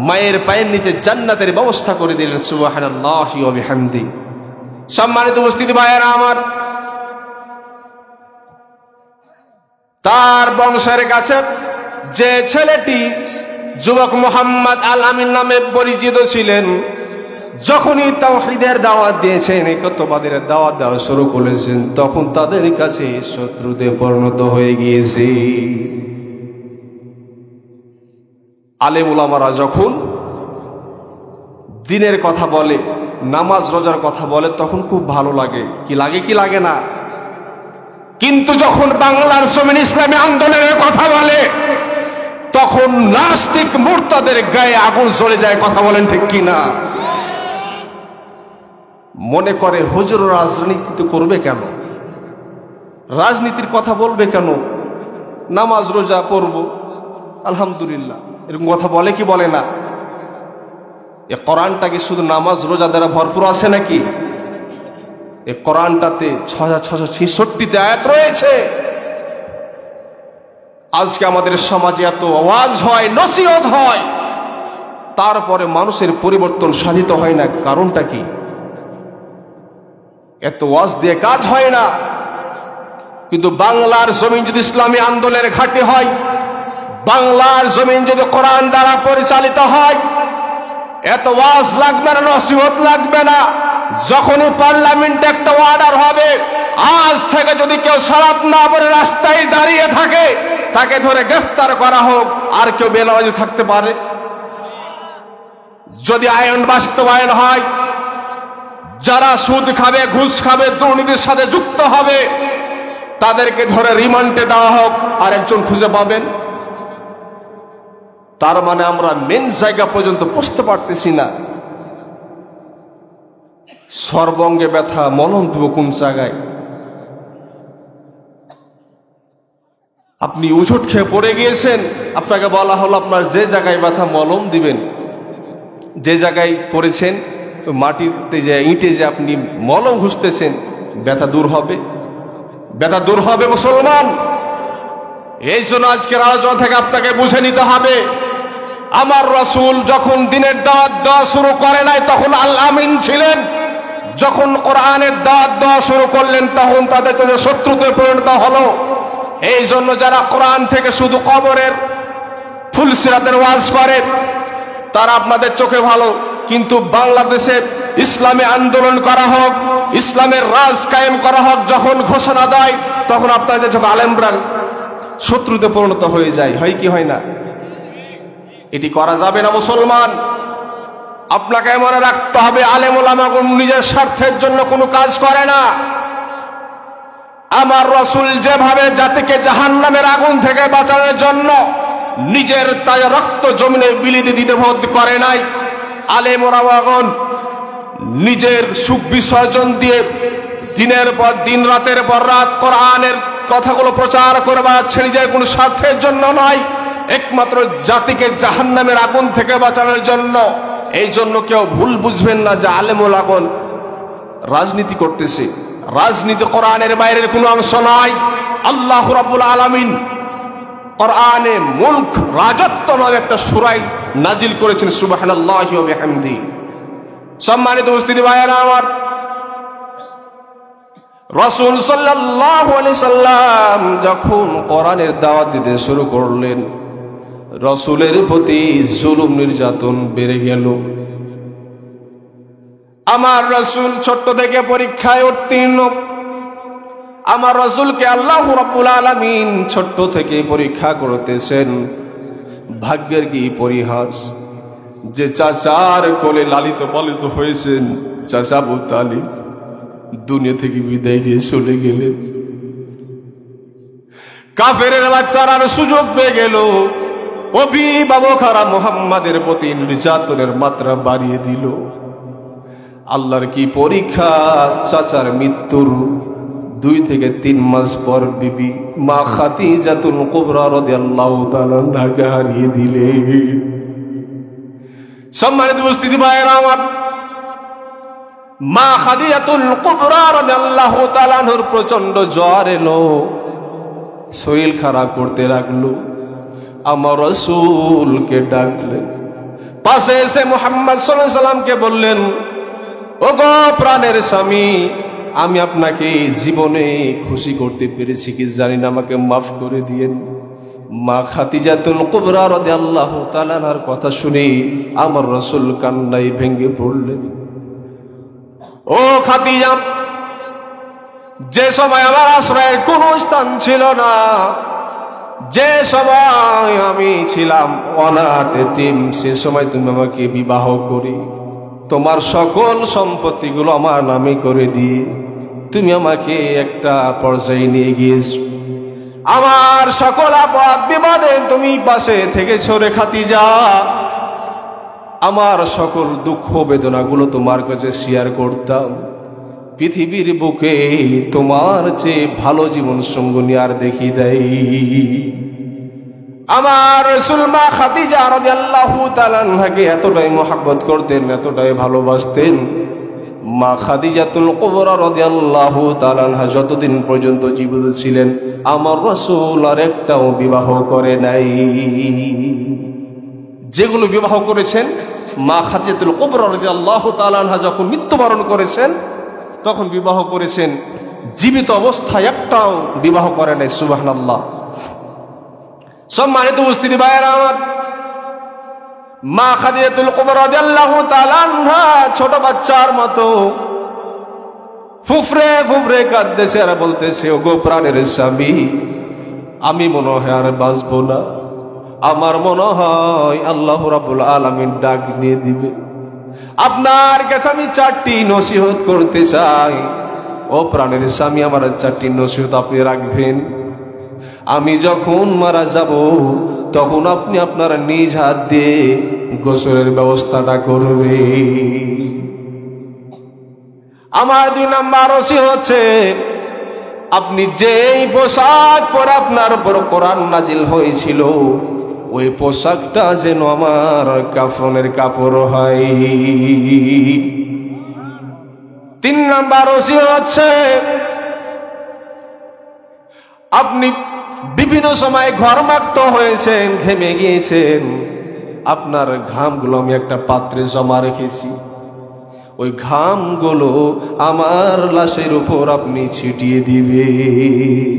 মায়ের পায়ের নিচে জান্নাতের ব্যবস্থা করে দিলেন। সুবহানাল্লাহি ওয়া বিহামদি। সম্মানিত উপস্থিতি ভাইয়েরা আমার, তার বংশের কাছে যে ছেলেটি যুবক মুহাম্মদ আল আমিন নামে পরিচিত ছিলেন, যখনই তাওহীদের দাওয়াত দিয়েছেন, একত্ববাদের দাওয়াত দেওয়া শুরু করেছেন, তখন তাদের কাছে শত্রুতে পরিণত হয়ে গিয়েছে। আলেম উলামারা যখন দ্বীনের কথা বলে, নামাজ রোজার কথা বলে তখন খুব ভালো লাগে, কি লাগে কি লাগে না? কিন্তু যখন বাংলার জমিন ইসলামী আন্দোলনের কথা বলে তখন নাস্তিক মুরতাদের গায়ে আগুন জ্বলে যায়। কথা বলেন ঠিক কিনা? মনে করে হুজুর রাজনীতি করবে কেন, রাজনীতির কথা বলবে কেন, নামাজ রোজা পড়ব আলহামদুলিল্লাহ, এরকম কথা বলে কি বলে না? এ কোরআনটা কি শুধু নামাজ রোজা দ্বারা ভরপুর আছে নাকি? এই কোরআনটাতে 6666টি আয়াত রয়েছে। আজকে আমাদের সমাজে এত আওয়াজ হয়, নসিহত হয়, তারপরে মানুষের পরিবর্তন সাধিত হয় না। কারণটা কি? এত ওয়াজ দিয়ে কাজ হয় না। কিন্তু বাংলার জমিন যদি ইসলামী আন্দোলনের ঘাঁটি হয়, বাংলার জমিন যদি কোরআন দ্বারা পরিচালিত হয়, এত ওয়াজ লাগবে না, নসিহত লাগবে না। যখনই পার্লামেন্টে একটা অর্ডার হবে, আজ থেকে যদি কেউ সালাত না পড়ে রাস্তায় দাঁড়িয়ে থাকে তাকে ধরে গ্রেফতার করা হোক, আর কেউ বেনামাজি থাকতে পারে? যদি আইন বাস্তবায়ন হয়, যারা সুদ খাবে, ঘুষ খাবে, দুর্নীতির সাথে যুক্ত হবে তাদেরকে ধরে রিমান্ডে দেওয়া হোক, আর একজন খুঁজে পাবেন। তার মানে আমরা মেন জায়গা পর্যন্ত পৌঁছতে পারতেছি না। সর্বঙ্গে ব্যথা, মলম দেব কোন জায়গায়? আপনি উঝুট খেয়ে পড়ে গিয়েছেন, আপনাকে বলা হলো আপনার যে জায়গায় ব্যথা মলম দিবেন, যে জায়গায় পড়েছেন মাটিতে যে ইঁটে যে আপনি মলম ঘুষতেছেন, ব্যথা দূর হবে? ব্যথা দূর হবে মুসলমান? এই জন্য আজকের আলোচনা থেকে আপনাকে বুঝে নিতে হবে, আমার রাসূল যখন দিনের দাওয়াত দেওয়া শুরু করে নাই তখন আল আমিন ছিলেন, যখন কোরআনের দাওয়াত দেওয়া শুরু করলেন তখন তাদের তো শত্রুতে পরিণত হলো। এই জন্য যারা কোরআন থেকে শুধু কবরের ফুলসিরাতের ওয়াজ করে তারা আপনাদের চোখে ভালো, কিন্তু বাংলাদেশের ইসলামী আন্দোলন করা হোক, ইসলামের রাজ কায়েম করা হোক যখন ঘোষণা দেয় তখন আপনাদের চোখে আলেমরা শত্রুতে পরিণত হয়ে যায়। হয় কি হয় না? এটি করা যাবে না মুসলমান। আপনাকে মনে রাখতে হবে, আলেম ওলামাগণ নিজের স্বার্থের জন্য কোনো কাজ করে না। আমার রাসূল যেভাবে জাতিকে জাহান্নামের আগুন থেকে বাঁচানোর জন্য নিজের তাজা রক্ত জমিনে বিলিয়ে দিতে বোধ করে নাই, আলেম ওলামাগণ নিজের সুখ বিসর্জন দিয়ে দিনের পর দিন, রাতের পর রাত কোরআনের কথাগুলো প্রচার করে বেড়াচ্ছে নিজের কোনো স্বার্থের জন্য নয়, একমাত্র জাতিকে জাহান্নামের আগুন থেকে বাঁচানোর জন্য। এই জন্য কেউ ভুল বুঝবেন না যে আলেম ওলামাগণ রাজনীতি করতেছে। রাজনীতি কোরআনের বাইরের কোনো অংশ নয়। আল্লাহ রাব্বুল আলামিন কোরআনে মুলক, রাজত্ব নামে একটা সূরা নাজিল করেছেন, সুবহানাল্লাহি ওয়া বিহামদিহি। সম্মানিত উপস্থিতি ভাইয়েরা আমার, রাসূল সাল্লাল্লাহু আলাইহি সাল্লাম যখন কোরআনের দাওয়াত দিতে শুরু করলেন, রাসূলের প্রতি জুলুম নির্যাতন বেড়ে গেল। আমার রাসূল ছোট্ট থেকে পরীক্ষায় উত্তীর্ণ। আমার রাসূলকে আল্লাহ রাব্বুল আলামিন ছোট্ট থেকে পরীক্ষা করতেছেন। ভাগ্যের কি পরিহাস যে চাচার কোলে লালিত পালিত হয়েছেন, চাচা আবু তালিব দুনিয়া থেকে বিদায় নিয়ে চলে গেলেন। কাফেরের বাচ্চারা সুযোগ পেয়ে গেল, অভিভাবকেরা মুহাম্মাদের প্রতি নির্যাতনের মাত্রা বাড়িয়ে দিল। আল্লাহর কি পরীক্ষা! চাচার মৃত্যুর 2 থেকে 3 মাস পর বিবি মা খাদিজাতুল কুবরা রাদিয়াল্লাহু তাআলা আনহাকে হারিয়ে দিলেন। সম্মানিত উপস্থিতি ভাইয়েরা আমার, মা খাদিজাতুল কুবরা রাদিয়াল্লাহু তাআলা আনহার প্রচন্ড জ্বর এলো, শরীর খারাপ করতে লাগলো। আমার রাসূলকে ডাকলেন, পাশে এসে মুহাম্মদ সাল্লাল্লাহু আলাইহি সাল্লামকে বললেন, ওগো প্রাণের স্বামী, আমি আপনাকে জীবনে খুশি করতে পেরেছি কি জানি না, আমাকে মাফ করে দিয়েন। মা খাদিজাতুল কুবরা রাদিয়াল্লাহু তাআলা আনহার কথা শুনে আমার রাসূল কান্নায় ভেঙে পড়লেন। ও খাদিজা, যে সময় আমার আশ্রয়ের কোনো স্থান ছিল না, যে সময় আমি ছিলাম অনাথ এতিম, সে সময় তুমি আমাকে বিবাহ করি তোমার সকল সম্পত্তিগুলো আমার নামে করে দিয়ে তুমি আমাকে একটা পর্যায়ে নিয়ে গিয়েছো। আমার সকল আপদ বিপদে তুমি পাশে থেকেছো রে খাদিজা। আমার সকল দুঃখ বেদনাগুলো তোমার কাছে শেয়ার করতাম। পৃথিবীর বুকে তোমার চেয়ে ভালো জীবন সঙ্গী আর দেখি নাই। আমার রাসূল মা খাদিজা রাদিয়াল্লাহু তাআলা আনহাকে এতটাই মহব্বত করতেন, এতটাই ভালোবাসতেন। মা খাদিজাতুল কুবরা রাদিয়াল্লাহু তাআলা আনহা যতদিন পর্যন্ত জীবিত ছিলেন আমার রাসূল আর একটাও বিবাহ করে নাই। যেগুলো বিবাহ করেছেন মা খাদিজাতুল কুবরা রাদিয়াল্লাহু তাআলা আনহা যখন মৃত্যুবরণ করেছেন তখন বিবাহ করেছেন, জীবিত অবস্থায় একটাও বিবাহ করে নাই। সুবহানাল্লাহ। সম্মানিত উপস্থিতি ভাইয়েরা আমার, মা খাদিজাতুল কুবরা রাদিয়াল্লাহু তাআলা আনহা ছোট বাচ্চার মতো ফুফরে ফুফরে কাঁদতেছে আর বলতেছে, ওগো প্রাণের স্বামী, আমি মনে হয় আর বাঁচবো না। আমার মনে হয় আল্লাহ রাব্বুল আলামিন ডাক নিয়ে দিবে। আপনার কাছে আমি 4টি নসিহত করতে চাই। ও প্রাণের স্বামী, আমার 4টি নসিহত আপনি রাখবেন। আমি যখন মারা যাব তখন আপনি আপনার নিজ হাত দিয়ে গোসলের ব্যবস্থাটা করবে। আমার 2 নাম্বার নসিহত হচ্ছে, আপনি যেই পোশাক পরে আপনার উপর কোরআন নাজিল হয়েছিল ওই পোশাকটা যেন আমার কাফনের কাপড় হয়। 3 নাম্বার নসিহত হচ্ছে, আপনি বিভিন্ন সময় ঘর্মাক্ত হয়েছেন, ঘেমে গিয়েছেন, আপনার ঘামগুলো আমি একটা পাত্রে জমা রেখেছি। ওই ঘামগুলো আমার লাশের উপর আপনি ছিটিয়ে দিবেন,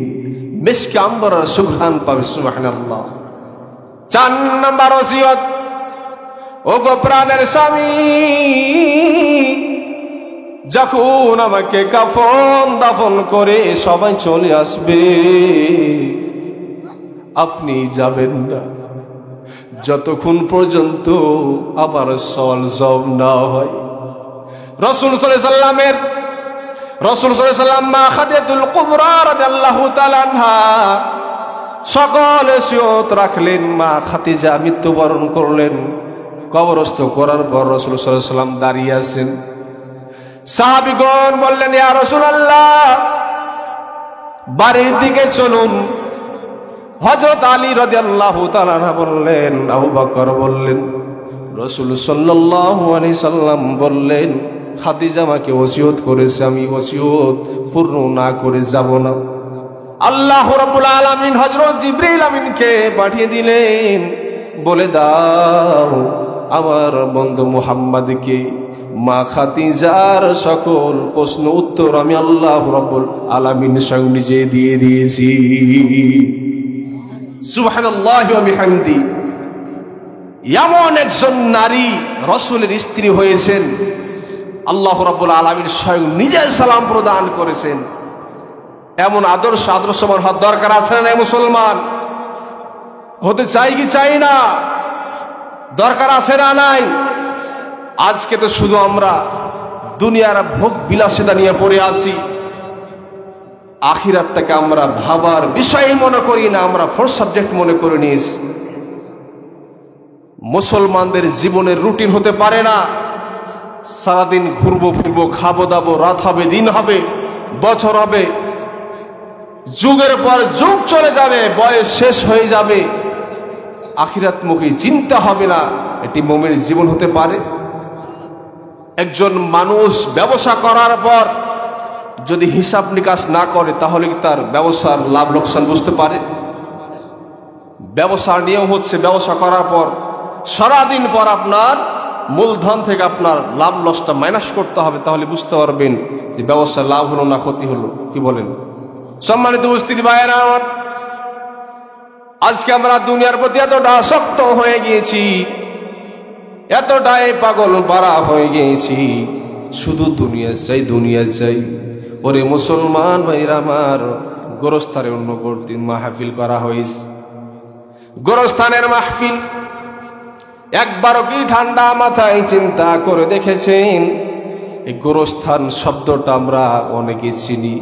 মিশকে আম্বরের সুঘ্রাণ পাবে। সুবহানাল্লাহ। 4 নাম্বার ওসিয়ত, ওগো প্রাণের স্বামী, যখন আমাকে কাফন দাফন করে সবাই চলে আসবে আপনি যাবেন না যতক্ষণ পর্যন্ত আবার সওয়াল জবাব না হয়। রাসূল সাল্লাল্লাহু আলাইহি সাল্লাম মা খাদিজাতুল কুবরা রাদিয়াল্লাহু তাআলা আনহা সকল ওসিয়ত রাখলেন। মা খাদিজা মৃত্যুবরণ করলেন। কবরস্থ করার পর রাসূল সাল্লাল্লাহু আলাইহি সাল্লাম দাঁড়িয়ে আছেন। সাহাবীগণ বললেন, ইয়া রাসূলুল্লাহ, বাড়ির দিকে চলুন। হযরত আলী রাদিয়াল্লাহু তাআলা বললেন, আবু বকর বললেন, রাসূল সাল্লাল্লাহু আলাইহি সাল্লাম বললেন, খাদিজা আমাকে ওসিয়ত করেছে, আমি ওসিয়ত পূর্ণ না করে যাব না। আল্লাহ রাব্বুল আলামিন হযরত জিবরিল আমিনকে পাঠিয়ে দিলেন, বলে দাও আমার বন্ধু মুহাম্মদকে মা খাদিজার সকল প্রশ্ন উত্তর আমি আল্লাহ রাব্বুল আলামিন স্বয়ং নিজে দিয়ে দিয়েছি। সুবহানাল্লাহি ওয়া বিহামদি। এমন একজন নারী রাসূলের স্ত্রী হয়েছেন, আল্লাহ রাব্বুল আলামিন স্বয়ং নিজে সালাম প্রদান করেছেন। এমন আদর্শমান হওয়ার দরকার আছে না মুসলমান? হতে চাই কি চাই না? দরকার আছে না নাই? আজকে তো শুধু আমরা দুনিয়ার ভোগ বিলাসিতা নিয়ে পড়ে আছি, আখিরাতটাকে আমরা ভাবার বিষয় মনে করি না, আমরা ফোর্থ সাবজেক্ট মনে করে নিয়েছি। মুসলমানদের জীবনের রুটিন হতে পারে না সারাদিন ঘুরবো ফিরবো, খাবো দাবো, রাত হবে দিন হবে বছর হবে, যুগের পর যুগ চলে যাবে, বয়স শেষ হয়ে যাবে, আখিরাতমুখী চিন্তা হবে না। এটি মুমিনের জীবন হতে পারে? একজন মানুষ ব্যবসা করার পর যদি হিসাব নিকাশ না করে তাহলে কি তার ব্যবসার লাভ লোকসান বুঝতে পারে? ব্যবসার নিয়ম হচ্ছে ব্যবসা করার পর সারাদিন পর আপনার মূলধন থেকে আপনার লাভ লসটা মাইনাস করতে হবে, তাহলে বুঝতে পারবেন যে ব্যবসার লাভ হলো না ক্ষতি হলো। কি বলেন? সম্মানিত উপস্থিতি ভাইয়েরা আমার, আজকে আমরা দুনিয়ার প্রতি এতটা আসক্ত হয়ে গিয়েছি, এতটাই পাগল পারা হয়ে গিয়েছি, শুধু দুনিয়া চাই দুনিয়া চাই। ওরে মুসলমান ভাইরা আমার, গোরস্থানে অন্য দিন মাহফিল করা হয়েছে, গোরস্থানের মাহফিল। একবারও কি ঠান্ডা মাথায় চিন্তা করে দেখেছেন? এই গোরস্থান শব্দটা আমরা অনেকে চিনি,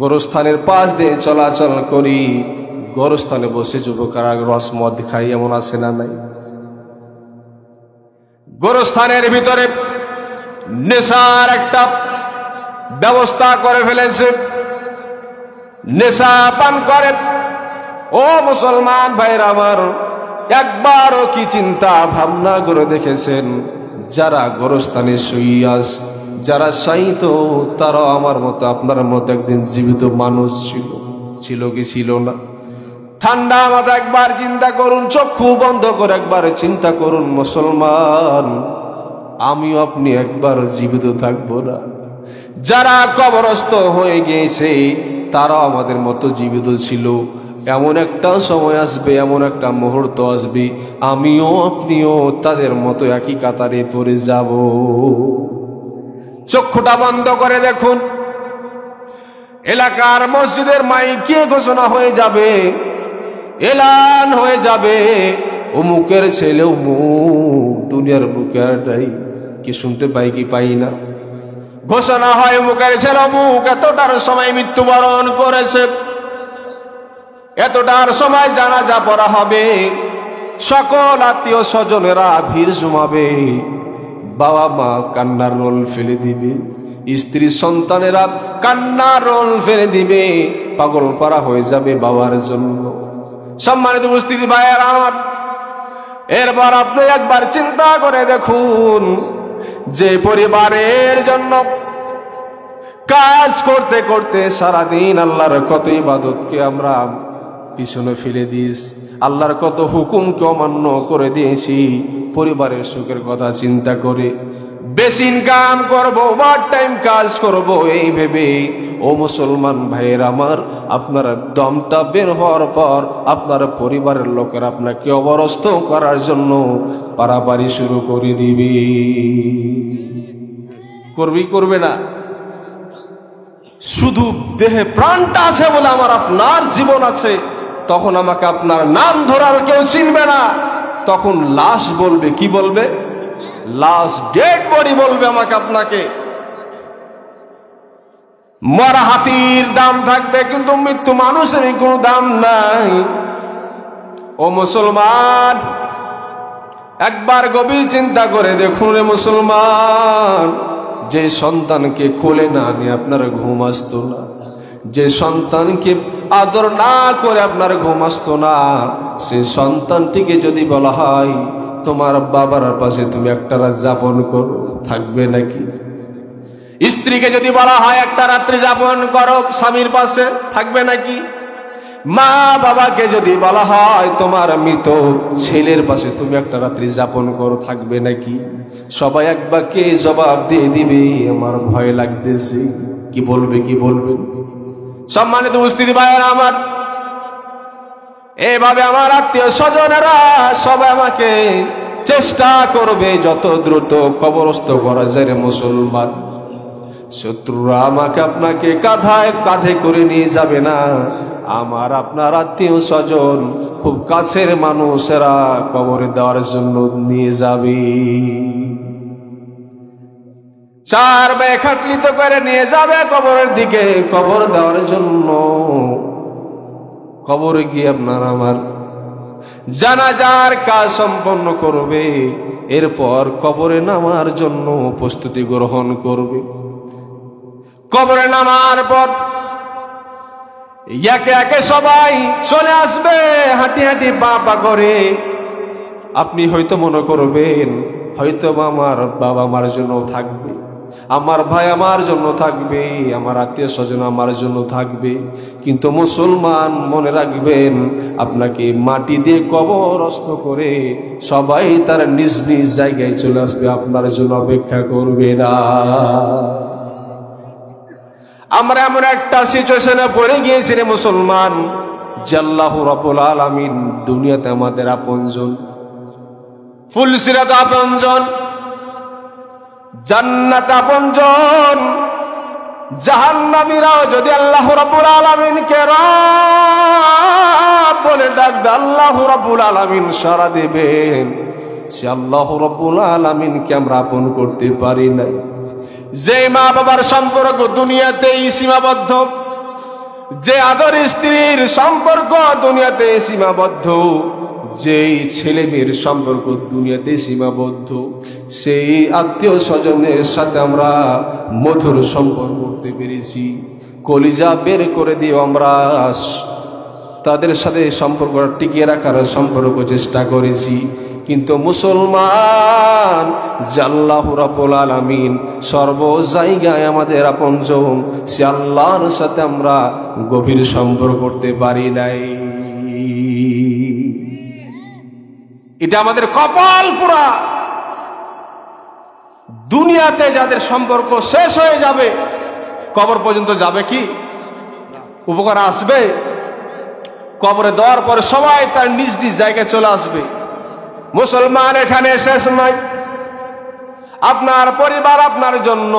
গোরস্থানের পাশ দিয়ে চলাচল করি, গোরস্থানে বসে যুবকরা রসমদ খাই, এমন আছে না নাই? গোরস্থানের ভিতরে নেশার একটা ব্যবস্থা করে ফেলেছে, নেশা পান করে। ও মুসলমান ভাইরা আমার, একবারও কি চিন্তা ভাবনা করে দেখেছেন যারা গোরস্থানে শুইয়াস, যারা শায়িত, তারা আমার মতো আপনার মতো একদিন জীবিত মানুষ ছিল? ছিল কি ছিল না? ঠান্ডা মাথা একবার চিন্তা করুন, চক্ষু বন্ধ করে একবার চিন্তা করুন মুসলমান, আমিও আপনি একবার জীবিত থাকবো না? যারা কবরস্থ হয়ে গিয়েছে তারাও আমাদের মতো জীবিত ছিল। এমন একটা সময় আসবে, এমন একটা মুহূর্ত আসবে, আমিও আপনিও তাদের মতো একই কাতারে পড়ে যাব। চক্ষুটা বন্ধ করে দেখুন, এলাকার মসজিদের মাইকে ঘোষণা হয়ে যাবে, এলান হয়ে যাবে, অমুকের ছেলে অমুক দুনিয়ার বুকে আর নাই। কি শুনতে পাই কি পাই না? ঘোষণা হয় অমুকের ছেলে অমুক এতটার সময় মৃত্যুবরণ করেছে, এতটার সময় জানাজা পড়া হবে, সকল আত্মীয় স্বজনেরা ভিড় জমাবে, বাবা মা কান্নার রোল ফেলে দিবে, স্ত্রী সন্তানেরা কান্নার রোল ফেলে দিবে, পাগল পারা হয়ে যাবে বাবার জন্য। সম্মানিত উপস্থিতি ভাইয়ের আমার, এরপর আপনি একবার চিন্তা করে দেখুন, যে পরিবারের জন্য কাজ করতে করতে সারাদিন আল্লাহর কত ইবাদতকে আমরা পিছনে ফেলে দিস, আল্লাহর কত হুকুমকে অমান্য করে দিয়েছি, পরিবারের সুখের কথা চিন্তা করে বেশি ইনকাম করবো, ওভার টাইম কাজ করব এই ভেবে, ও মুসলমান ভাইয়ের আমার, আপনার দমটা বের হওয়ার পর আপনার পরিবারের লোকেরা আপনাকে অবরস্ত করার জন্য পারাপারি শুরু করে দিবে। করবে না? শুধু দেহে প্রাণটা আছে বলে আমার আপনার জীবন আছে, তখন আমাকে আপনার নাম ধরার কেউ চিনবে না, তখন লাশ বলবে। কি বলবে? লাশ, ডেড বডি বলবে আমাকে আপনাকে। মরা হাতির দাম থাকবে, কিন্তু মৃত্যু মানুষের কোনো দাম নাই। ও মুসলমান, একবার গভীর চিন্তা করে দেখুন রে মুসলমান, যে সন্তানকে কোলে না নিয়ে আপনার ঘুম আসতো না, যে সন্তানকে আদর না করে আপনার ঘুম আসতো না, সে সন্তানটিকে যদি বলা হয় তোমার বাবার পাশে তুমি একটা রাত যাপন করো, থাকবে নাকি? স্ত্রীকে যদি বলা হয় একটা রাত্রি যাপন করো স্বামীর পাশে, থাকবে নাকি? মা বাবাকে যদি বলা হয় তোমার মৃত ছেলের পাশে তুমি একটা রাত্রি যাপন করো, থাকবে নাকি? সবাই এক বাক্যে জবাব দিয়ে দিবে, আমার ভয় লাগতেছে। কি বলবে? সম্মানিত উপস্থিতি ভাইয়েরা আমার, এভাবে আমার আত্মীয় স্বজনেরা সবাই আমাকে চেষ্টা করবে যত দ্রুত কবরস্থ করা যায় রে মুসলমান। শত্রুরা আমাকে আপনাকে কাঁধে করে নিয়ে যাবে না, আমার আপনার আত্মীয় স্বজন খুব কাছের মানুষেরা কবরে দেওয়ার জন্য নিয়ে যাবে। 4 ব্যয় খাটলিত করে নিয়ে যাবে কবরের দিকে, কবর দেওয়ার জন্য। কবরে গিয়ে আপনার আমার জানাজার কাজ সম্পন্ন করবে, এরপর কবরে নামার জন্য প্রস্তুতি গ্রহণ করবে। কবরে নামার পর একে একে সবাই চলে আসবে হাঁটি হাঁটি পা করে। আপনি হয়তো মনে করবেন হয়তো আমার বাবা আমার জন্য থাকবে, আমার ভাই আমার জন্য থাকবে, আমার আত্মীয় স্বজন আমার জন্য থাকবে, কিন্তু মুসলমান মনে রাখবেন আপনাকে মাটি দিয়ে কবরস্থ করে সবাই তার নিজ নিজ জায়গায় চলে আসবে, আপনার জন্য অপেক্ষা করবে না। আমরা এমন একটা সিচুয়েশনে পড়ে গিয়েছি রে মুসলমান, যে আল্লাহ রাব্বুল আলামিন দুনিয়াতে আমাদের আপনজন, ফুলসিরাত আপনজন, জান্নাত আপনজন, জাহান্নামীরাও যদি আল্লাহ রাব্বুল আলামিনকে রব বলে ডাক দেয়, আল্লাহ রাব্বুল আলামিন সাড়া দিবেন। সে আল্লাহ রাব্বুল আলামিনকে আমরা আপন করতে পারি নাই। যে মা বাবার সম্পর্ক দুনিয়াতেই সীমাবদ্ধ, যে আদর স্ত্রীর সম্পর্ক দুনিয়াতে সীমাবদ্ধ, যেই ছেলে মেয়ের সম্পর্ক দুনিয়াতে সীমাবদ্ধ, সেই আত্মীয় স্বজনের সাথে আমরা মধুর সম্পর্ক করতে পেরেছি। কলিজা বের করে দিয়ে আমরা তাদের সাথে সম্পর্ক টিকিয়ে রাখার সম্পর্ক চেষ্টা করেছি। কিন্তু মুসলমান যে আল্লাহ রাব্বুল আলামিন সর্ব জায়গায় আমাদের আপনজন, সে আল্লাহর সাথে আমরা গভীর সম্পর্ক করতে পারি নাই। এটা আমাদের কপাল পুরা। দুনিয়াতে যাদের সম্পর্ক শেষ হয়ে যাবে, কবর পর্যন্ত যাবে কি উপকার আসবে? কবরে দেওয়ার পরে সবাই তার নিজ নিজ জায়গায় চলে আসবে। মুসলমান এখানে শেষ নয়। আপনার পরিবার আপনার জন্য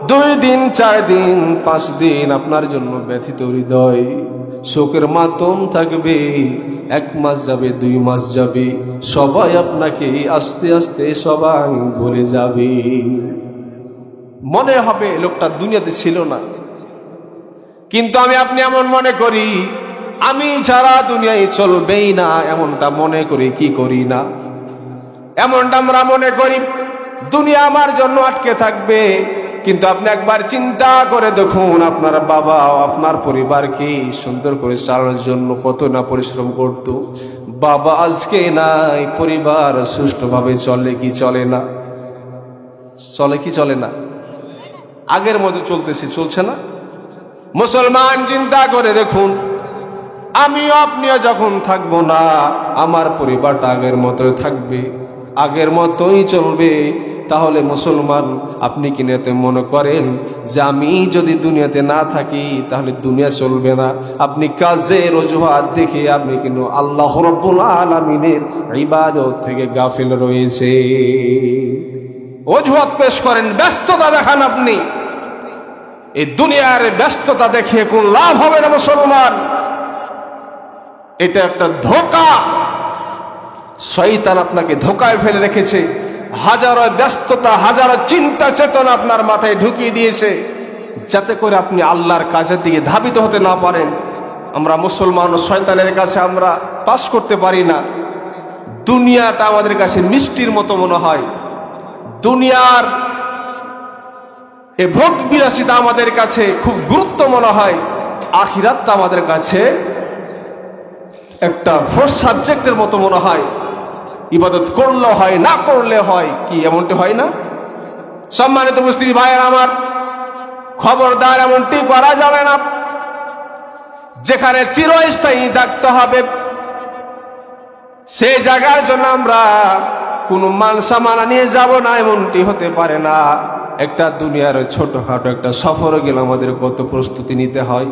2 দিন 4 দিন 5 দিন আপনার জন্য ব্যথিত হৃদয়, শোকের মাতম থাকবে। 1 মাস যাবে, 2 মাস যাবে, সবাই আপনাকে আস্তে আস্তে সবাই ভুলে যাবে। মনে হবে লোকটা দুনিয়াতে ছিল না। কিন্তু আমি আপনি এমন মনে করি আমি ছাড়া দুনিয়ায় চলবেই না, এমনটা মনে করি কি করি না? এমনটা আমরা মনে করি দুনিয়া আমার জন্য আটকে থাকবে। কিন্তু আপনি একবার চিন্তা করে দেখুন, আপনার বাবা আপনার পরিবারকে সুন্দর করে চালানোর জন্য কত না পরিশ্রম করত। বাবা আজকে নাই, পরিবার সুষ্ঠুভাবে চলে কি চলে না? চলে কি চলে না? আগের মতো চলছে না? মুসলমান চিন্তা করে দেখুন, আমিও আপনিও যখন থাকবো না, আমার পরিবারটা আগের মতোই থাকবে, আগের মতোই চলবে। তাহলে মুসলমান আপনি কি নিতে মনে করেন যে আমি যদি দুনিয়াতে না থাকি তাহলে দুনিয়া চলবে না? আপনি কাজের অজুহাত দেখে আপনি কিন্তু আল্লাহ রাব্বুল আলামিনের ইবাদত থেকে গাফিল রয়েছে। অজুহাত পেশ করেন, ব্যস্ততা দেখান। আপনি এই দুনিয়ার ব্যস্ততা দেখে কোন লাভ হবে না মুসলমান। এটা একটা ধোঁকা। শয়তান আপনাকে ধোঁকায় ফেলে রেখেছে। হাজারো ব্যস্ততা, হাজারো চিন্তা চেতনা আপনার মাথায় ঢুকিয়ে দিয়েছে, যাতে করে আপনি আল্লাহর কাজের দিকে ধাবিত হতে না পারেন। আমরা মুসলমান ও শয়তানের কাছে আমরা পাস করতে পারি না। দুনিয়াটা আমাদের কাছে মিষ্টির মতো মনে হয়। দুনিয়ার এ ভোগ বিলাসিতা আমাদের কাছে খুব গুরুত্ব মনে হয়। আখিরাতটা আমাদের কাছে একটা ফোর্স সাবজেক্টের মতো মনে হয়। ইবাদত করলে হয়, না করলে হয়, কি এমনটি হয় না? সম্মানিত উপস্থিতি ভাইয়ের আমার, খবরদার এমনটি করা যাবে না। যেখানে চিরস্থায়ী থাকতে হবে সেই জায়গার জন্য আমরা কোনো মান সামানা নিয়ে যাব না, এমনটি হতে পারে না। একটা দুনিয়ার ছোটখাটো একটা সফরে গেলে আমাদের কত প্রস্তুতি নিতে হয়।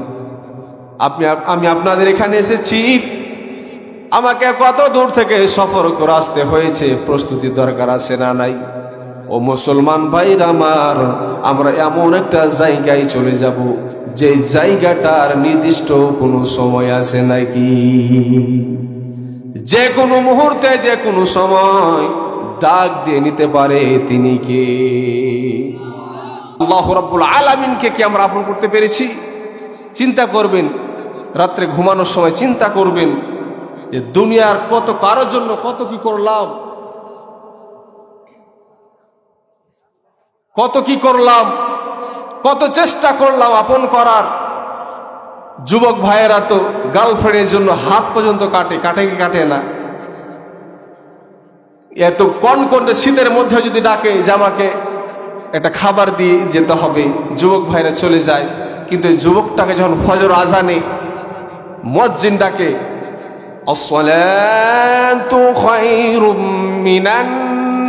আমি আপনাদের এখানে এসেছি, আমাকে কত দূর থেকে সফর করে আসতে হয়েছে, প্রস্তুতি দরকার আছে না নাই? ও মুসলমান ভাইরা আমার, আমরা এমন একটা জায়গায় চলে যাব যে জায়গাটার নির্দিষ্ট কোনো সময় আছে নাকি? যে কোনো মুহূর্তে, যে কোনো সময় ডাক দিয়ে নিতে পারে। তিনি কে? আল্লাহ রাব্বুল আলামিনকে কি আমরা আপন করতে পেরেছি? চিন্তা করবেন, রাত্রে ঘুমানোর সময় চিন্তা করবেন যে দুনিয়ার কত কারোর জন্য কত কি করলাম, কত কি করলাম, কত চেষ্টা করলাম আপন করার। যুবক ভাইয়েরা তো গার্লফ্রেন্ডের জন্য হাত পর্যন্ত কাটে কি কাটে না? এত কনকনে শীতের মধ্যে যদি ডাকে যে আমাকে একটা খাবার দিয়ে যেতে হবে, যুবক ভাইরা চলে যায়। কিন্তু যুবকটাকে যখন ফজর আজানে মুয়াজ্জিন ডাকে, আসসালাতু খায়রুম মিনান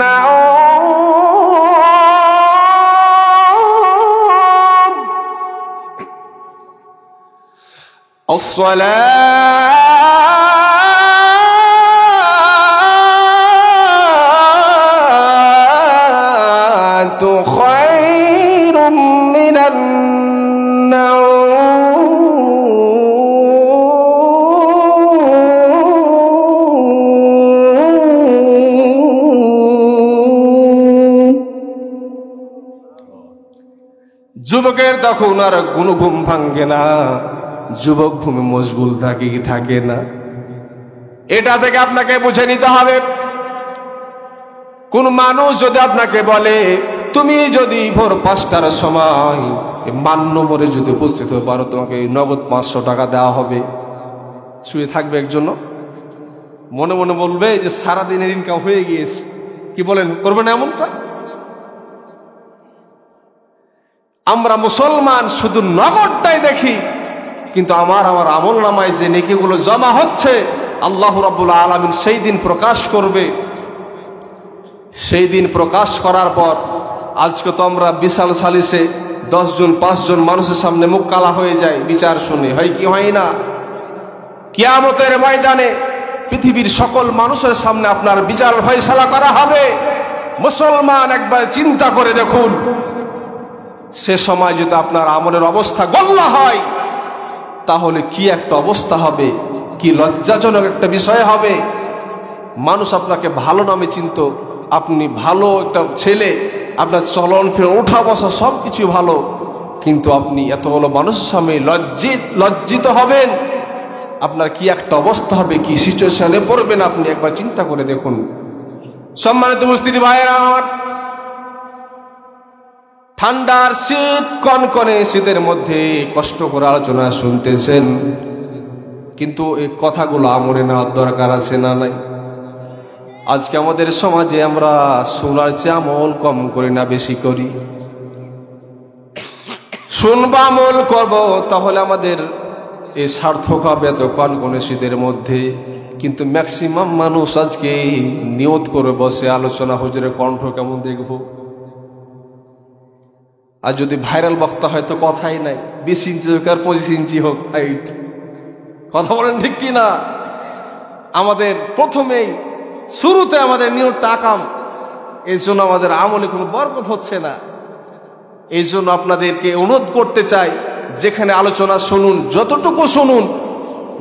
নাওম, আসসালাতু খায়রুম মিনান যুবকের তখন আর কোনো ঘুম ভাঙ্গে না, যুবক ঘুমে মশগুল থাকে কি থাকে না। এটা থেকে আপনাকে বুঝে নিতে হবে, কোন মানুষ যদি আপনাকে বলে তুমি যদি ভোর 5টার সময় মান্যমরে যদি উপস্থিত হতে পারো তোমাকে নগদ 500 টাকা দেওয়া হবে, শুয়ে থাকবে একজন, মনে মনে বলবে যে সারাদিনের ইনকাম হয়ে গিয়েছে। কি বলেন, করবে না এমনটা? আমরা মুসলমান শুধু নগদটাই দেখি, কিন্তু আমার আমল নামায় যে নেকিগুলো জমা হচ্ছে আল্লাহ রাব্বুল আলামিন সেই দিন প্রকাশ করবে। সেই দিন প্রকাশ করার পর আজকে তো আমরা বিশাল সালিসে 10 জন 5 জন মানুষের সামনে মুখ কালা হয়ে যায় বিচার শুনে, হয় কি হয় না? কিয়ামতের ময়দানে পৃথিবীর সকল মানুষের সামনে আপনার বিচার ফয়সালা করা হবে। মুসলমান একবার চিন্তা করে দেখুন, সে সময় যদি আপনার আমলের অবস্থা গোল্লা হয় তাহলে কি একটা অবস্থা হবে, কি লজ্জাজনক একটা বিষয় হবে। মানুষ আপনাকে ভালো নামে চিনত, আপনি ভালো একটা ছেলে, আপনার চলন ফিরন ওঠা বসা সব কিছু ভালো, কিন্তু আপনি এতগুলো মানুষের সামনে লজ্জিত হবেন, আপনার কি একটা অবস্থা হবে, কি সিচুয়েশনে পড়বেন আপনি একবার চিন্তা করে দেখুন। সম্মানিত উপস্থিতি ভাইয়েরা আমার, ঠান্ডার শীত, কনকনে শীতের মধ্যে কষ্ট করে আলোচনা শুনতেছেন, কিন্তু এই কথাগুলো আমলে নেওয়ার দরকার আছে না নাই? আজকে আমাদের সমাজে আমরা শোনার চেয়ে আমল কম করি না বেশি করি। শুনবা আমল করব তাহলে আমাদের এই সার্থক হবে এত কনকনে শীতের মধ্যে, কিন্তু ম্যাক্সিমাম মানুষ আজকে নিয়ত করে বসে আলোচনা হুজুরের কণ্ঠ কেমন দেখবো। আর যদি ভাইরাল বক্তা হয় তো কথাই নাই, 20 ইঞ্চি হোক আর 25 ইঞ্চি হোক হাইট, কথা বলেন ঠিক কি না? আমাদের প্রথমেই শুরুতে আমাদের নিয়তটা আকাম, এই জন্য আমাদের আমলে কোনো বরকত হচ্ছে না। এই জন্য আপনাদেরকে অনুরোধ করতে চাই, যেখানে আলোচনা শুনুন, যতটুকু শুনুন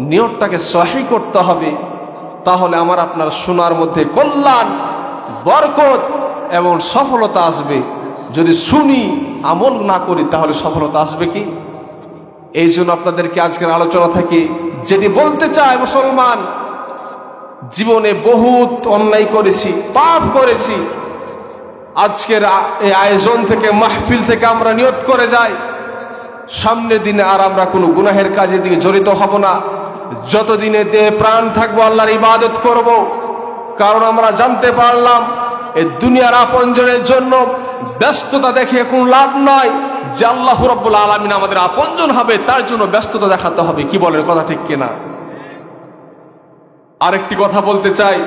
নিয়তটাকে সহি করতে হবে, তাহলে আমার আপনার শোনার মধ্যে কল্যাণ, বরকত এবং সফলতা আসবে। যদি শুনি আমল না করি তাহলে সফলতা আসবে কি? এই জন্য আপনাদেরকে আজকের আলোচনা থেকে যেটি বলতে চাই, মুসলমান জীবনে বহুত অন্যায় করেছি, পাপ করেছি। আজকের এই আয়োজন থেকে, মাহফিল থেকে আমরা নিয়ত করে যাই সামনের দিনে আর আমরা কোনো গুনাহের কাজের দিকে জড়িত হব না। যতদিনে দেহে প্রাণ থাকবো আল্লাহর ইবাদত করব, কারণ আমরা জানতে পারলাম এই দুনিয়ার আপনজনের জন্য ব্যস্ততা দেখে কোনো লাভ নয়। যে আল্লাহ রাব্বুল আলামিন আমাদের আপনজন হবে তার জন্য ব্যস্ততা দেখাতে হবে। কি বলেন, কথা ঠিক কিনা? আরেকটি কথা বলতে চাই,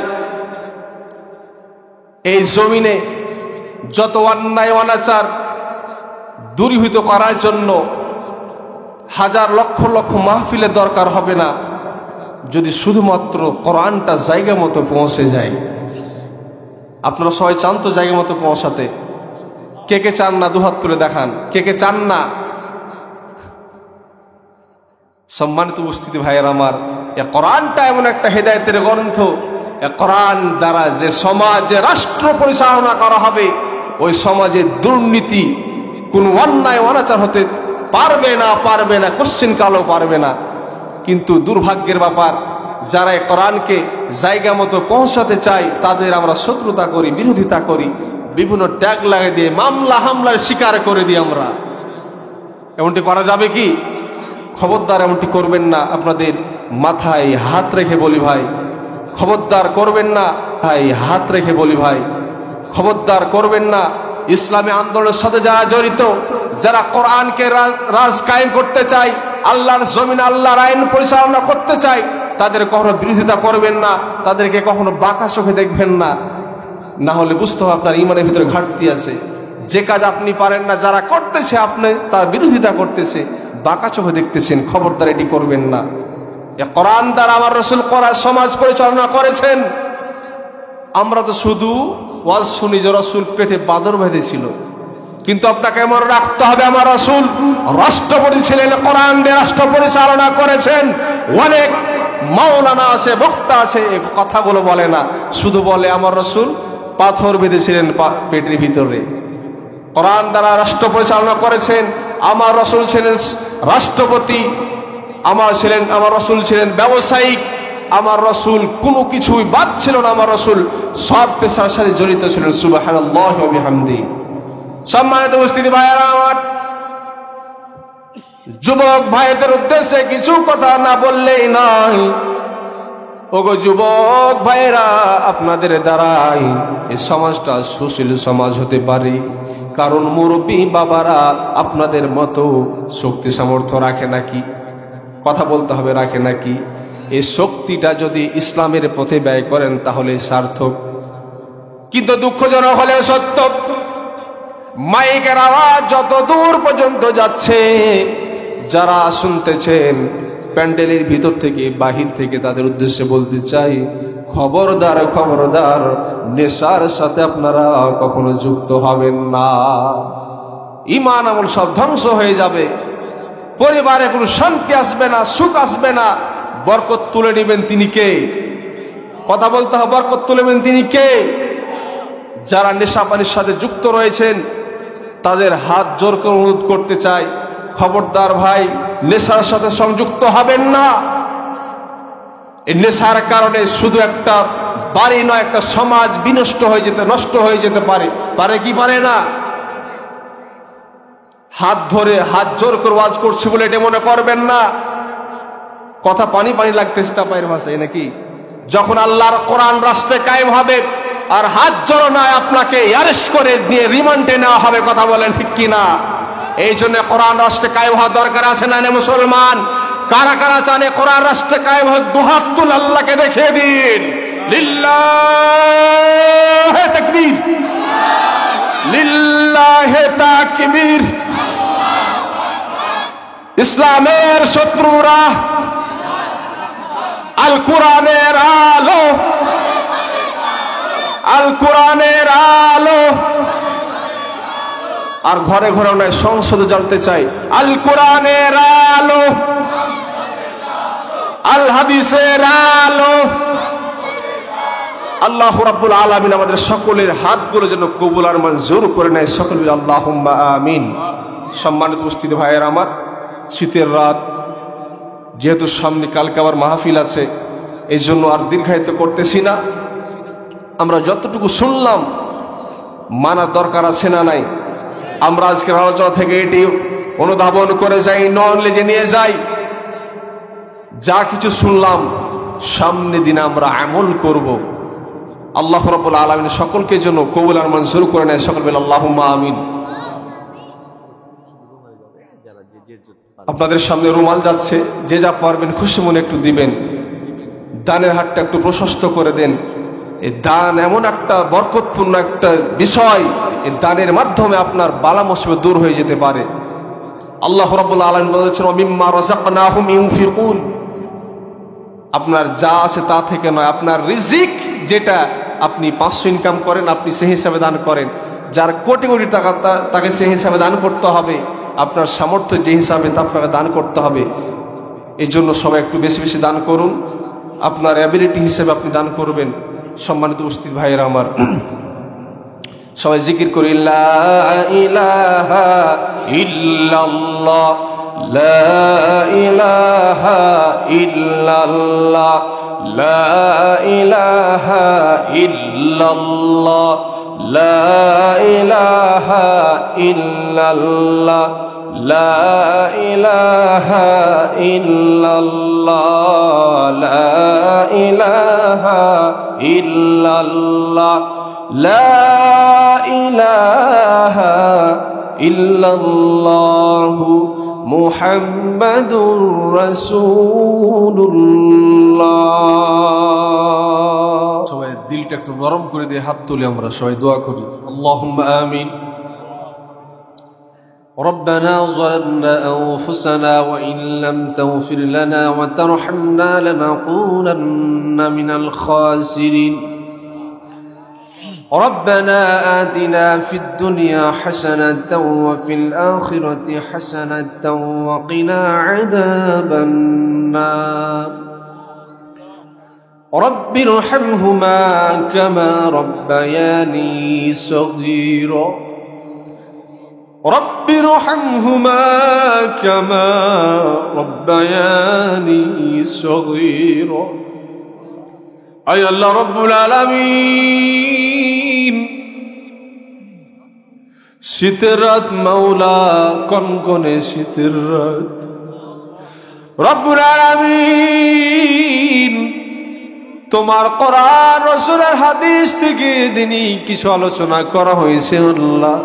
এই জমিনে যত অন্যায় অনাচার দূরীভূত করার জন্য হাজার লক্ষ লক্ষ মাহফিলের দরকার হবে না, যদি শুধুমাত্র কোরআনটা জায়গা মতো পৌঁছে যায়। আপনারা সবাই চান তো জায়গা মতো পৌঁছাতে? কে কে চান না? দুহাত তুলে দেখান, কে কে চান না? সম্মানিত উপস্থিতি ভাইয়ের আমার, এ কোরআনটা এমন একটা হেদায়েতের গ্রন্থ, এ কোরআন দ্বারা যে সমাজে রাষ্ট্র পরিচালনা করা হবে, ওই সমাজে দুর্নীতি, কোন অন্যায় অনাচার হতে পারবে না, কোশ্চিন কালও পারবে না। কিন্তু দুর্ভাগ্যের ব্যাপার, যারা এই কোরআনকে জায়গা মতো পৌঁছাতে চায় তাদের আমরা শত্রুতা করি, বিরোধিতা করি, বিভিন্ন ট্যাগ লাগিয়ে দিয়ে মামলা হামলার শিকার করে দিই আমরা। এমনটি করা যাবে কি? খবরদার এমনটি করবেন না। আপনাদের মাথায় হাত রেখে বলি ভাই, খবরদার করবেন না। ভাই হাত রেখে বলি ভাই, খবরদার করবেন না। ইসলামী আন্দোলনের সাথে যারা জড়িত, যারা কোরআনকে রাজ কায়েম করতে চায়, আল্লাহর জমিন আল্লাহর আইন পরিচালনা করতে চায়, তাদের কখনো বিরোধিতা করবেন না, তাদেরকে কখনো বাঁকা চোখে দেখবেন না। না হলে বুঝতে হবে আপনার ইমানের ভিতরে ঘাটতি আছে। যে কাজ আপনি পারেন না, যারা করতেছে আপনি তার বিরোধিতা করতেছে, বাঁকা চোখে দেখতেছেন, খবরদার এটি করবেন না। এ কোরআন দ্বারা আমার রাসূল সমাজ পরিচালনা করেছেন। আমরা তো শুধু ওয়াজ শুনি যে রাসূল পেটে বাদর বেঁধেছিল, কিন্তু আপনাকে মনে রাখতে হবে আমার রাসূল রাষ্ট্রপতি ছিলেন, কোরআন দিয়ে রাষ্ট্র পরিচালনা করেছেন। অনেক মাওলানা আছে, বক্তা আছে, এই কথাগুলো বলে না, শুধু বলে আমার রাসূল পাথর বেঁধেছিলেন পেটের ভিতরে। কোরআন দ্বারা রাষ্ট্র পরিচালনা করেছেন, আমার রাসূল ছিলেন রাষ্ট্রপতি, আমার রাসূল ছিলেন ব্যবসায়িক, আমার রাসূল কোনো কিছুই বাদ ছিল না, আমার রাসূল সব পেশার সাথে জড়িত ছিলেন। সুবহানাল্লাহি ওয়া বিহামদিহি। সম্মানিত উপস্থিতি ভাইয়েরা আমার, যুবক ভাইদের উদ্দেশ্যে কিছু কথা না বললেই নয়। ওগো যুবক ভাইরা, আপনাদের দ্বারাই এই সমাজটা সুশীল সমাজ হতে পারে, কারণ মুরব্বী বাবারা আপনাদের মতো শক্তি সামর্থ্য রাখে নাকি? কথা বলতে হবে, রাখে নাকি? এই শক্তিটা যদি ইসলামের পথে ব্যয় করেন তাহলে সার্থক। কিন্তু দুঃখজনক হলে সত্য, মাইকের আওয়াজ যত দূর পর্যন্ত যাচ্ছে, যারা শুনতেছেন প্যান্ডেলের ভিতর থেকে বাহির থেকে, তাদের উদ্দেশ্যে বলতে চাই, খবরদার খবরদার, নেশার সাথে আপনারা কখনো যুক্ত হবেন না। ঈমান আমল সব ধ্বংস হয়ে যাবে, পরিবারে কোনো শান্তি আসবে না, সুখ আসবে না। বরকত তুলে নেবেন তিনি কে? কথা বলতে হবে, বরকত তুলে নেবেন তিনি কে? যারা নেশা পানির সাথে যুক্ত রয়েছেন তাদের হাত জোর করে অনুরোধ করতে চাই, খবরদার ভাই, নেশার সাথে সংযুক্ত হবেন না। এই নেশার কারণে শুধু একটা বাড়ি নয়, একটা সমাজ বিনষ্ট হয়ে যেতে, নষ্ট হয়ে যেতে পারে। পারে কি পারে না? হাত ধরে হাত জোর করে ওয়াজ করছে বলে এটা মনে করবেন না। কথা পানি পানি লাগতেছে চাপাইয়ের ভাষায় নাকি? যখন আল্লাহর কোরআন রাষ্ট্রে কায়েম হবে আর হাত জোড়ো নয়, আপনাকে অ্যারেস্ট করে নিয়ে রিমান্ডে নেওয়া হবে। কথা বলেন ঠিক কিনা? এই জন্য কোরআন রাষ্ট্রে কায়েম হওয়ার দরকার আছে না? মুসলমান কারা কারা চানে কোরআন রাষ্ট্রে কায়েম হোক? দুহাত তুলে আল্লাহকে দেখিয়ে দিন। লিল্লাহে তাকবীর, লিল্লাহে তাকবীর। ইসলামের শত্রুরা আল কোরআনের আলো, আল কোরআনের আলো। আর ঘরে ঘরে নয়, সংসদে জ্বলতে চাই আল কোরআনের আলো, আল হাদিসের আলো। আল্লাহ রাব্বুল আলামিন আমাদের সকলের হাতগুলো যেন কবুল আর মঞ্জুর করে নেয়। সকল মিলে আল্লাহুম্মা আমিন। সম্মানিত উপস্থিতি ভাইয়েরা আমার, শীতের রাত, যেহেতু সামনে কালকে আবার মাহফিল আছে, এই জন্য আর দীর্ঘায়িত করতেছি না। আমরা যতটুকু শুনলাম মানার দরকার আছে না নাই? আমরা আজকের আলোচনা থেকে এটি অনুধাবন করে যাই, নলেজে নিয়ে যাই। যা কিছু শুনলাম সামনে দিনে আমরা আমল করব। আল্লাহ রাব্বুল আলামিন সকলকে যেন কবুল আর মঞ্জুর করে নেয়। সকল বলে আল্লাহুম্মা আমিন। আপনাদের সামনে রুমাল যাচ্ছে, যে যা পারবেন খুশি মনে একটু দিবেন। দানের হাতটা একটু প্রশস্ত করে দেন। এই দান এমন একটা বরকতপূর্ণ একটা বিষয়, এই দানের মাধ্যমে আপনার বালা মুসিবত দূর হয়ে যেতে পারে। আল্লাহ রাব্বুল আলামিন বলেছেন, ওয়া মিম্মা রাযাকনাহুম ইউনফিকুন। আপনার যা আছে তা থেকে নয়, আপনার রিজিক যেটা আপনি 500 ইনকাম করেন, আপনি সেই হিসাবে দান করেন। যার কোটি কোটি টাকা, তাকে সেই হিসাবে দান করতে হবে। আপনার সামর্থ্য যে হিসাবে তা আপনাকে দান করতে হবে। এই জন্য সবাই একটু বেশি বেশি দান করুন। আপনার অ্যাবিলিটি হিসেবে আপনি দান করবেন। সম্মানিত উপস্থিত ভাইয়েরা আমার, সবাই জিকির করি, লা ইলাহা ইল্লাল্লাহ, লা ইলাহা ইল্লাল্লাহ, লা ইলাহা ইল্লাল্লাহ, লা ইলাহা ইল্লাল্লাহ, লা ইলাহা ইল্লাল্লাহ, লা ইলাহা ইল্লাল্লাহ, লা ইলাহা ইল্লাল্লাহ, মুহাম্মাদুর রাসূলুল্লাহ। সবাই দিলটা একটু নরম করে দিয়ে হাত তুলে আমরা সবাই দোয়া করি। আল্লাহুম্মা আমিন। ربنا ظلمنا أنفسنا وإن لم تغفر لنا وترحمنا لنكونن من الخاسرين. ربنا آتنا في الدنيا حسنة وفي الآخرة حسنة وقنا عذاب النار. رب ارحمهما كما ربياني صغيرا. রব্বি রহমহুমা কামা রব্বায়ানি সগীরা। আয় আল্লাহ রব্বুল আলামিন, শীতের রাত মাওলা, কনকনে শীতের রাত, রব্বুল আলামিন তোমার কোরআন রাসূলের হাদিস থেকে দিনই কিছু আলোচনা করা হয়েছে। আল্লাহ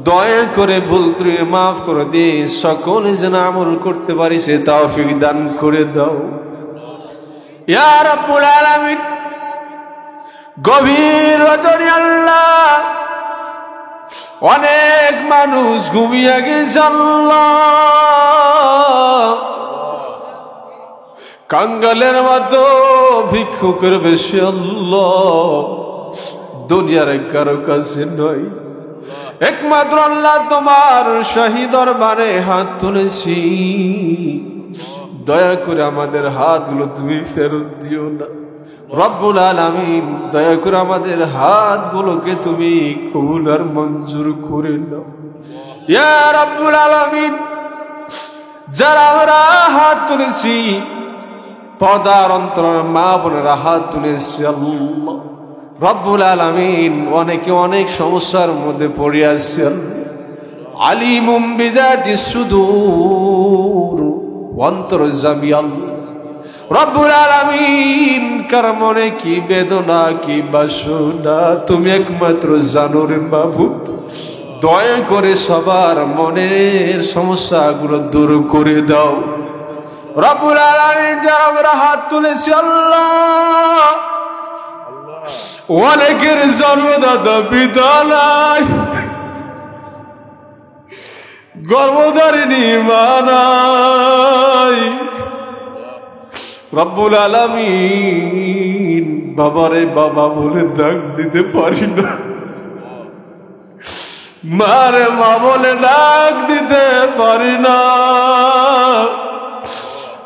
দয়া করে ভুল ত্রুটি মাফ করে দিয়ে সকলে যেন আমল করতে পারি সে তৌফিক দান করে দাও ইয়া রাব্বুল আলামিন। গভীর রজনী আল্লাহ, অনেক মানুষ ঘুমিয়ে গেছে আল্লাহ, কাঙ্গালের মতো ভিক্ষুকের বেশি আল্লাহ, দুনিয়ার কারো কাছে নয়, একমাত্র আল্লাহ তোমার শাহী দরবারে হাত তুলেছি। দয়া করে আমাদের হাতগুলো তুমি ফেরত দিও না রব্বুল আলামিন। দয়া করে আমাদের হাতগুলোকে তুমি কবুল আর মঞ্জুর করে নাও ইয়া রব্বুল আলামিন। যারা আমরা হাত তুলেছি, পর্দার অন্তরের মা বোনেরা হাত তুলেছি আল্লাহ রব্বুল আলামিন, অনেকে অনেক সমস্যার মধ্যে পড়ে আছেন। আলিমুম বিযাতিস সুদূর, অন্তর্যামী আল্লাহ রব্বুল আলামিন, কার মনে কি বেদনা কি বাসনা তুমি একমাত্র জানো রে মাবুদ। দয়া করে সবার মনের সমস্যাগুলো দূর করে দাও রব্বুল আলামিন। যারা আমরা হাত তুলেছি আল্লাহ, অনেকের জন্মদাতা পিতা নাই, গর্ভধারিণী মা নাই রব্বুল আলামিন। বাবারে বাবা বলে ডাক দিতে পারি না, মারে মা বলে ডাক দিতে পারি না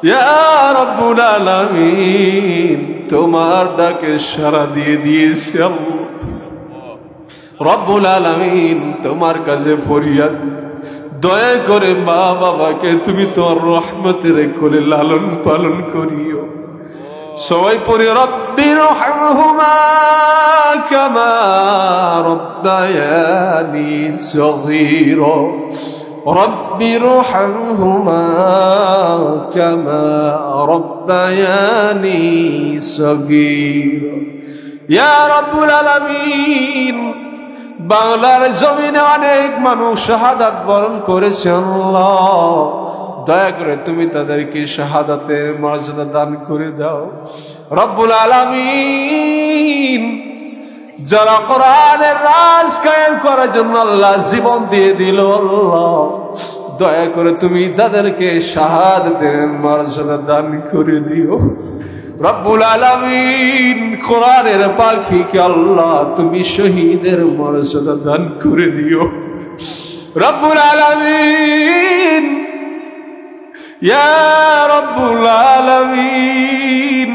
ইয়া রব্বুল আলামিন। তোমার ডাকে সাড়া দিয়ে দিয়েছি আল্লাহ রব্বুল আলামিন। তোমার কাছে ফরিয়াদ, দয়া করে মা বাবাকে তুমি তোমার রহমতের কোলে লালন পালন করিও। সবাই পড়ি রব্বি রহমহুমা কামা রব্বায়ানি সগীরা। রব্বি রহমহুমা কামা রব্বায়ানি সগীরা। ইয়া রব্বুল আলামিন, বাংলার জমিনে অনেক মানুষ শাহাদাত বরণ করেছে আল্লাহ, দয়া করে তুমি তাদেরকে শাহাদাতের মর্যাদা দান করে দাও রব্বুল আলামিন। যারা কোরআনের রাজ কায়েম করার জন্য আল্লাহ জীবন দিয়ে দিল আল্লাহ, দয়া করে তুমি তাদেরকে শাহাদাতের মর্যাদা দান করে দিও রব্বুল আলামিন। কোরআনের পাখিকে আল্লাহ তুমি শহীদের মর্যাদা দান করে দিও রব্বুল আলামিন ইয়া রব্বুল আলামিন।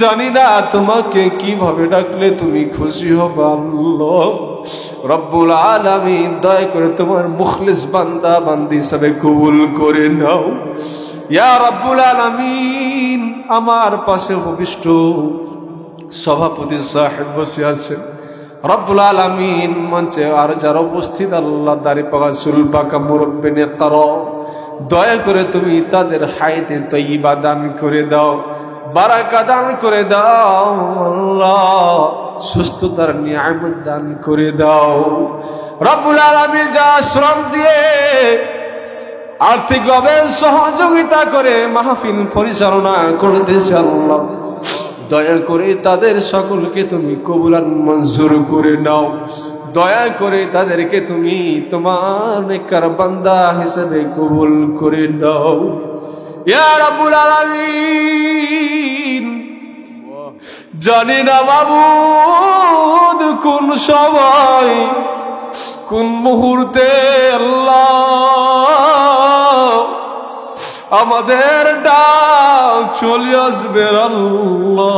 জানি না তোমাকে কিভাবে ডাকলে তুমি খুশি হবে আল্লাহ রব্বুল আলামিন। দয়া করে তোমার মুখলিস বান্দা বান্দি হিসাবে কবুল করে নাও ইয়া রব্বুল আলামিন। আমার পাশে উপবিষ্ট সভাপতি সাহেব বসে আছেন রব্বুল আলামিন, মঞ্চে আর যারা উপস্থিত আল্লাহ দাড়ি পাকা চুল পাকা মুরব্বি নেতারা, দয়া করে তুমি তাদের হায়াতে তয়্যিবা দান করে দাও, বারাকা দান করে দাও আল্লাহ, সুস্থতার নিয়ামত দান করে দাও রব্বুল আলামিন। যা শ্রম দিয়ে আর্থিকভাবে সহযোগিতা করে মাহফিল পরিচালনা করতেছে আল্লাহ, দয়া করে তাদের সকলকে তুমি কবুল আর মঞ্জুর করে নাও। দয়া করে তাদেরকে তুমি তোমার নেককার বান্দা হিসেবে কবুল করে নাও ইয়া রাব্বুল আলামিন। জানি না মাবুদ কোন সময় কোন মুহূর্তে আল্লাহ আমাদের ডাক চলে আসবে আল্লাহ।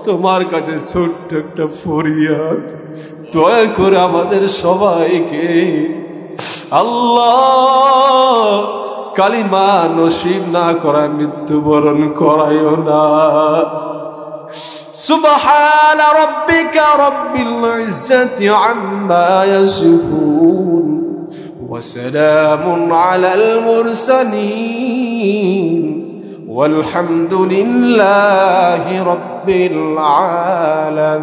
তোমার কাছে ছোট্ট একটা ফরিয়াদ, দয়া করে আমাদের সবাইকে আল্লাহ কালিমা নসিব না করায় মৃত্যুবরণ করায়ও না। سبحان ربك رب العزة عما يصفون وسلام على المرسلين والحمد لله رب العالمين।